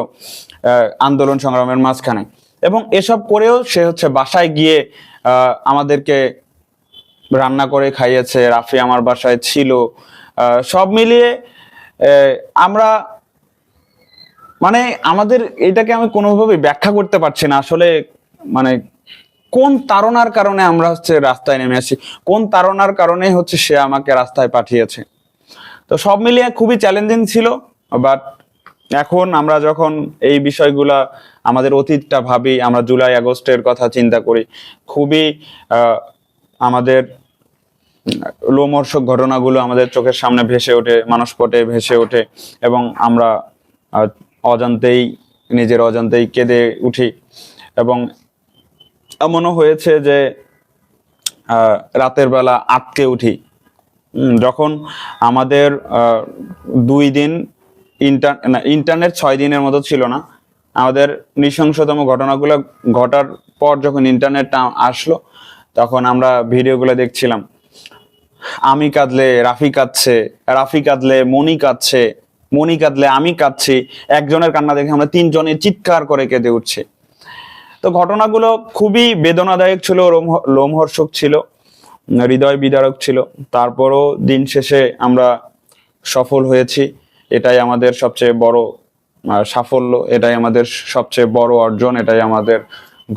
আন্দোলন সংগ্রামের মাঝখানে। এবং এসব করেও সে হচ্ছে বাসায় গিয়ে আমাদেরকে রান্না করে খাইয়েছে। রাফি আমার বাসায় ছিল। সব মিলিয়ে আমরা মানে আমাদের এটাকে আমি কোনোভাবে ব্যাখ্যা করতে পারছি না আসলে। মানে কোন তাড়নার কারণে আমরা হচ্ছে রাস্তায় নেমে আসি, কোন তাড়নার কারণে হচ্ছে সে আমাকে রাস্তায় পাঠিয়েছে। তো সব মিলিয়ে খুবই চ্যালেঞ্জিং ছিল। বাট এখন আমরা যখন এই বিষয়গুলা আমাদের অতীতটা ভাবি, আমরা জুলাই আগস্টের কথা চিন্তা করি, খুবই আমাদের লোমহর্ষক ঘটনাগুলো আমাদের চোখের সামনে ভেসে ওঠে, মানসপটে ভেসে ওঠে, এবং আমরা নিজের অজান্তেই কেঁদে উঠি। এবং এমনও হয়েছে যে রাতের বেলা আটকে উঠি, যখন আমাদের 2 দিন ইন্টারনেট 6 দিনের মতো ছিল না। আমাদের নৃশংসতম ঘটনাগুলো ঘটার পর যখন ইন্টারনেটটা আসলো, তখন আমরা ভিডিওগুলো দেখছিলাম। আমি কাঁদলে রাফি কাঁদছে, রাফি কাঁদলে মনি কাঁদছে, মনি কাঁদলে আমি কাঁদছি। একজনের কান্না দেখে আমরা 3 জনের চিৎকার করে কেঁদে উঠছে। তো ঘটনাগুলো খুবই বেদনাদায়ক ছিল, লোমহর্ষক ছিল, হৃদয় বিদারক ছিল। তারপরও দিন শেষে আমরা সফল হয়েছি। এটাই আমাদের সবচেয়ে বড় সাফল্য, এটাই আমাদের সবচেয়ে বড় অর্জন, এটাই আমাদের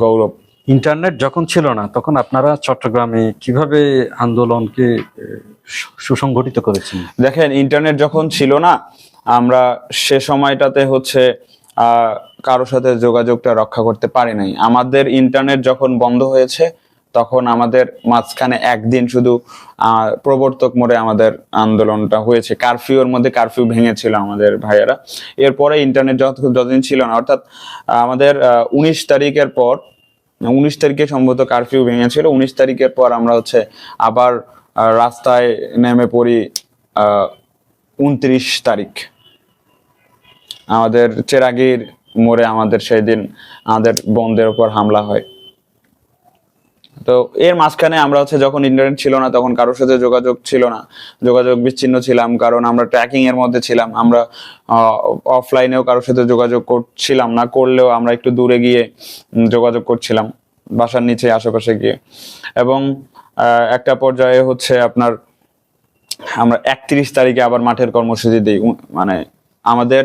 গৌরব। ইন্টারনেট যখন ছিল না, তখন আপনারা চট্টগ্রামে কিভাবে আন্দোলনকে সুসংগঠিত করেছেন? দেখেন, ইন্টারনেট যখন ছিল না, আমরা সে সময়টাতে হচ্ছে কারোর সাথে যোগাযোগটা রক্ষা করতে পারি নাই। আমাদের ইন্টারনেট যখন বন্ধ হয়েছে, তখন আমাদের মাঝখানে একদিন শুধু প্রবর্তক মোড়ে আমাদের আন্দোলনটা হয়েছে। কারফিউর মধ্যে কারফিউ ভেঙেছিল আমাদের ভাইয়েরা। এরপরে ইন্টারনেট যতদিন ছিল না, অর্থাৎ আমাদের 19 তারিখের পর, 19 তারিখে সম্ভবত কারফিউ ভেঙেছিল। 19 তারিখের পর আমরা হচ্ছে আবার রাস্তায় নেমে পড়ি 29 তারিখ। আমাদের চেরাগীর মোড়ে আমাদের সেই দিন আমাদের বোনদের উপর হামলা হয়। তো এর মাঝখানে আমরা হচ্ছে যখন ইন্টারনেট ছিল না তখন কারোর সাথে যোগাযোগ ছিল না, যোগাযোগ বিচ্ছিন্ন ছিলাম, কারণ আমরা ট্র্যাকিং এর মধ্যে ছিলাম। আমরা অফলাইনেও কারোর সাথে যোগাযোগ করছিলাম না, করলেও আমরা একটু দূরে গিয়ে যোগাযোগ করছিলাম, বাসার নিচে আশেপাশে গিয়ে। এবং একটা পর্যায়ে হচ্ছে আপনার আমরা 31 তারিখে আবার মাঠের কর্মসূচি দিই। মানে আমাদের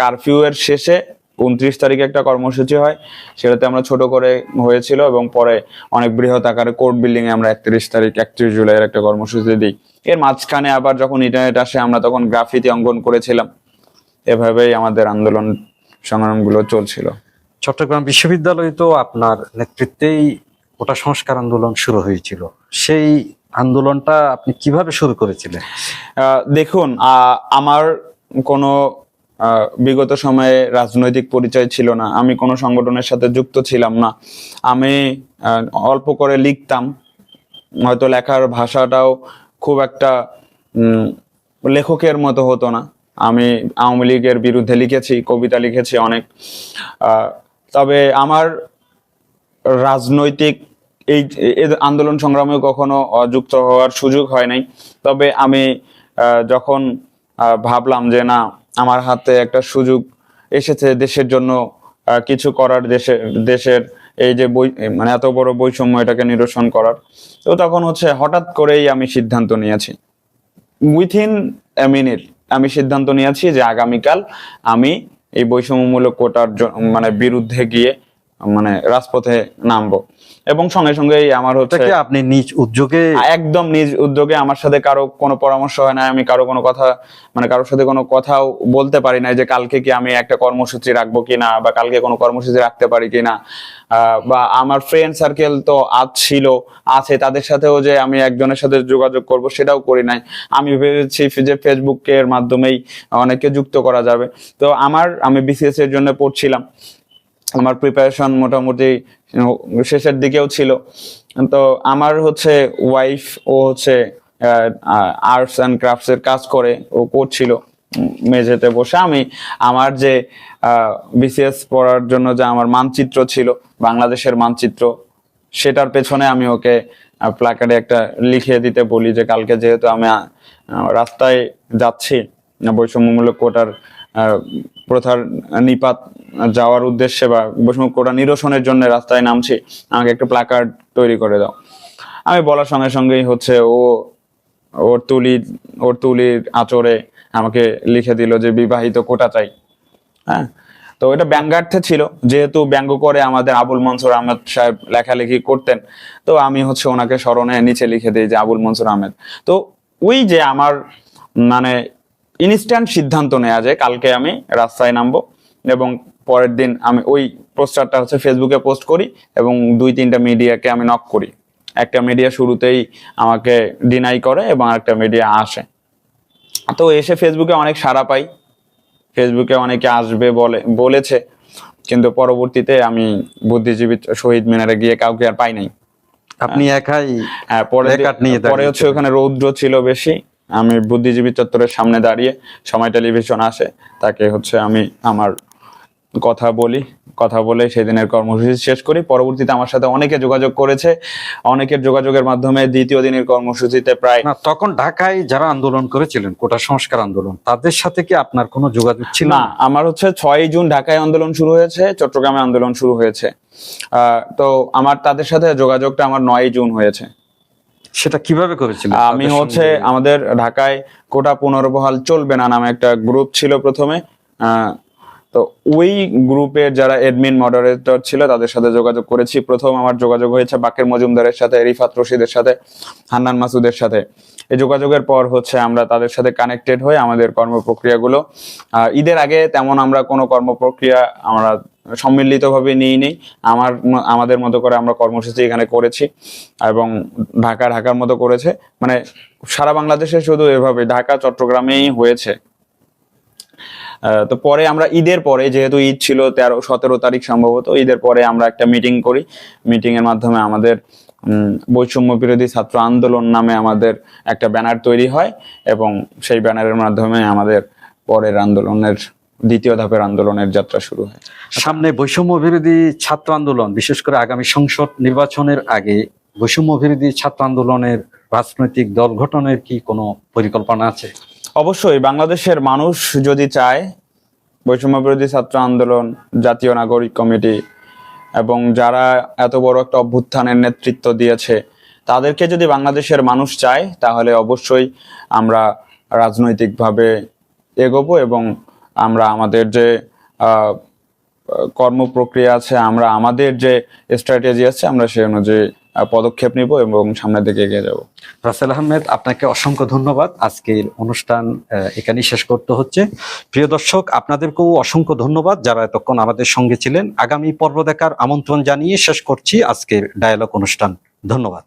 কারফিউ এর শেষে 29 তারিখে একটা কর্মসূচি হয়, সেটাতে আমরা ছোট করে হয়েছিল, এবং পরে অনেক বৃহৎ আকারে কোর্ট বিল্ডিং এ আমরা 31 জুলাইয়ের একটা কর্মসূচি দিই। এর মাঝখানে আবার যখন ইন্টারনেট আসে আমরা তখন গ্রাফিতি অঙ্কন করেছিলাম। এভাবেই আমাদের আন্দোলন সংগ্রামগুলো চলছিল। চট্টগ্রাম বিশ্ববিদ্যালয়ে তো আপনার নেতৃত্বেই কোটা সংস্কার আন্দোলন শুরু হয়েছিল, সেই আন্দোলনটা আপনি কিভাবে শুরু করেছিলেন? দেখুন, আমার কোনো বিগত সময়ে রাজনৈতিক পরিচয় ছিল না, আমি কোনো সংগঠনের সাথে যুক্ত ছিলাম না। আমি অল্প করে লিখতাম, হয়তো লেখার ভাষাটাও খুব একটা লেখকের মতো হতো না। আমি আওয়ামী লীগের বিরুদ্ধে লিখেছি, কবিতা লিখেছি অনেক। তবে আমার রাজনৈতিক এই আন্দোলন সংগ্রামে কখনো যুক্ত হওয়ার সুযোগ হয় নাই। তবে আমি যখন ভাবলাম যে না, আমার হাতে একটা সুযোগ এসেছে দেশের জন্য কিছু করার, দেশের এই যে মানে এত বড় বৈষম্য এটাকে নিরসন করার, তো তখন হচ্ছে হঠাৎ করেই আমি সিদ্ধান্ত নিয়েছি, উইথিন এ মিনিট আমি সিদ্ধান্ত নিয়েছি যে আগামীকাল আমি এই বৈষম্যমূলক কোটার মানে বিরুদ্ধে গিয়ে মানে রাজপথে নামবো। এবং সঙ্গে সঙ্গেই আমার হচ্ছে আপনি নিজ উদ্যোগে, একদম নিজ উদ্যোগে, আমার সাথে কারো কোনো পরামর্শ হয় না, আমি কারো কোনো কথা মানে কারোর সাথে কোনো কথাও বলতে পারি না যে কালকে কি আমি একটা কর্মসূচি রাখবো কিনা, বা কালকে কোনো কর্মসূচি রাখতে পারি কিনা। বা আমার ফ্রেন্ড সার্কেল তো আছে, তাদের সাথেও যে আমি একজনের সাথে যোগাযোগ করব সেটাও করি নাই। আমি ভেবেছি যে ফেসবুকের মাধ্যমেই অনেককে যুক্ত করা যাবে। তো আমি বিসিএস এর জন্য পড়ছিলাম, আমার প্রিপারেশন মোটামুটি শেষের দিকেও ছিল। তো আমার হচ্ছে ওয়াইফ, ও হচ্ছে আর্টস অ্যান্ড ক্রাফটস এর কাজ করে, ও করছিল মেঝেতে বসে। আমি আমার যে বিসিএস পড়ার জন্য যে আমার মানচিত্র ছিল, বাংলাদেশের মানচিত্র, সেটার পেছনে আমি ওকে প্ল্যাকার্ডে একটা লিখে দিতে বলি যে কালকে যেহেতু আমি রাস্তায় যাচ্ছি বৈষম্যমূলক কোটার প্রথার নিপাত যাওয়ার উদ্দেশ্যে বা বৈষম্য কোটা নিরসনের জন্য রাস্তায় নামছি, আমাকে একটা প্ল্যাকার্ড তৈরি করে দাও। আমি বলার সঙ্গে সঙ্গেই হচ্ছে ওর তুলির আঁচড়ে আমাকে লিখে দিল যে বিবাহিত কোটা চাই। হ্যাঁ, তো এটা ব্যঙ্গার্থে ছিল, যেহেতু ব্যঙ্গ করে আমাদের আবুল মনসুর আহমেদ সাহেব লেখালেখি করতেন, তো আমি হচ্ছে ওনাকে স্মরণে নিচে লিখে দিই যে আবুল মনসুর আহমেদ। তো ওই যে আমার মানে ইনস্ট্যান্ট সিদ্ধান্ত নেওয়া যায় কালকে আমি রাস্তায় নামবো, এবং পরের দিন আমি ওই পোস্টারটা হচ্ছে ফেসবুকে পোস্ট করি এবং 2-3টা মিডিয়াকে আমি নক করি। একটা মিডিয়া শুরুতেই আমাকে ডিনাই করে এবং আরেকটা মিডিয়া আসে। তো এসে ফেসবুকে অনেক সাড়া পাই, ফেসবুকে অনেকে আসবে বলেছে, কিন্তু পরবর্তীতে আমি বুদ্ধিজীবী শহীদ মিনারে গিয়ে কাউকে আর পাই নাই। আপনি একাই? হ্যাঁ, পরে হচ্ছে ওখানে রৌদ্র ছিল বেশি, আমি বুদ্ধিজীবী চত্বরের সামনে দাঁড়িয়ে, সময় টেলিভিশন আসে, তাকে হচ্ছে আমি আমার কথা বলে সেদিনের কর্মসূচি শেষ করি। পরবর্তীতে আমার সাথে অনেকে যোগাযোগ করেছে, অনেকের যোগাযোগের মাধ্যমে দ্বিতীয় দিনের কর্মসূচিতে প্রায় তখন ঢাকায় যারা আন্দোলন করেছিলেন কোটা সংস্কার আন্দোলন, তাদের সাথে কি আপনার কোনো যোগাযোগ ছিল না? আমার হচ্ছে 6 জুন ঢাকায় আন্দোলন শুরু হয়েছে, চট্টগ্রামে আন্দোলন শুরু হয়েছে। তো আমার তাদের সাথে যোগাযোগটা আমার 9 জুন হয়েছে। সেটা কিভাবে করেছিলেন? আমি হচ্ছে আমাদের ঢাকায় কোটা পুনর্বহাল চলবে না নামে একটা গ্রুপ ছিল প্রথমে। তো ওই গ্রুপের যারা এডমিন মডারেটর ছিল তাদের সাথে যোগাযোগ করেছি। প্রথম আমার যোগাযোগ হয়েছে বাকের মজুমদারের সাথে, রিফাত রশিদের সাথে, হান্নান মাসুদের সাথে। এই যোগাযোগের পর হচ্ছে আমরা তাদের সাথে কানেক্টেড হয়ে আমাদের কর্মপ্রক্রিয়াগুলো, ঈদের আগে তেমন আমরা কোনো কর্মপ্রক্রিয়া আমরা সম্মিলিতভাবে নিইনি। আমাদের মতো করে আমরা কর্মসূচি এখানে করেছি, এবং ঢাকার মতো করেছে, মানে সারা বাংলাদেশে শুধু এভাবে ঢাকা চট্টগ্রামেই হয়েছে। তো পরে আমরা ঈদের পরে, যেহেতু ঈদ ছিল 13-17 তারিখ সম্ভবত, ঈদের পরে আমরা একটা মিটিং করি। মিটিং এর মাধ্যমে আমাদের বৈষম্য বিরোধী ছাত্র আন্দোলন নামে আমাদের একটা ব্যানার তৈরি হয়, এবং সেই ব্যানারের মাধ্যমে আমাদের পরের আন্দোলনের দ্বিতীয় ধাপের আন্দোলনের যাত্রা শুরু হয়। সামনে বৈষম্য বিরোধী ছাত্র আন্দোলন, বিশেষ করে আগামী সংসদ নির্বাচনের আগে বৈষম্য বিরোধী ছাত্র আন্দোলনের রাজনৈতিক দল গঠনের কি কোনো পরিকল্পনা আছে? অবশ্যই বাংলাদেশের মানুষ যদি চায়, বৈষম্য বিরোধী ছাত্র আন্দোলন, জাতীয় নাগরিক কমিটি এবং যারা এত বড় একটা অভ্যুত্থানের নেতৃত্ব দিয়েছে, তাদেরকে যদি বাংলাদেশের মানুষ চায়, তাহলে অবশ্যই আমরা রাজনৈতিকভাবে এগোবো এবং আমরা আমাদের যে কর্ম প্রক্রিয়া আছে, আমরা আমাদের যে স্ট্র্যাটেজি আছে, আমরা সেই অনুযায়ী পদক্ষেপ নিব এবং সামনের দিকে এগিয়ে যাব। রাসেল আহমেদ, আপনাকে অসংখ্য ধন্যবাদ। আজকের অনুষ্ঠান এখানেই শেষ করতে হচ্ছে। প্রিয় দর্শক, আপনাদেরকেও অসংখ্য ধন্যবাদ যারা এতক্ষণ আমাদের সঙ্গে ছিলেন। আগামী পর্ব দেখার আমন্ত্রণ জানিয়ে শেষ করছি আজকের ডায়ালগ অনুষ্ঠান। ধন্যবাদ।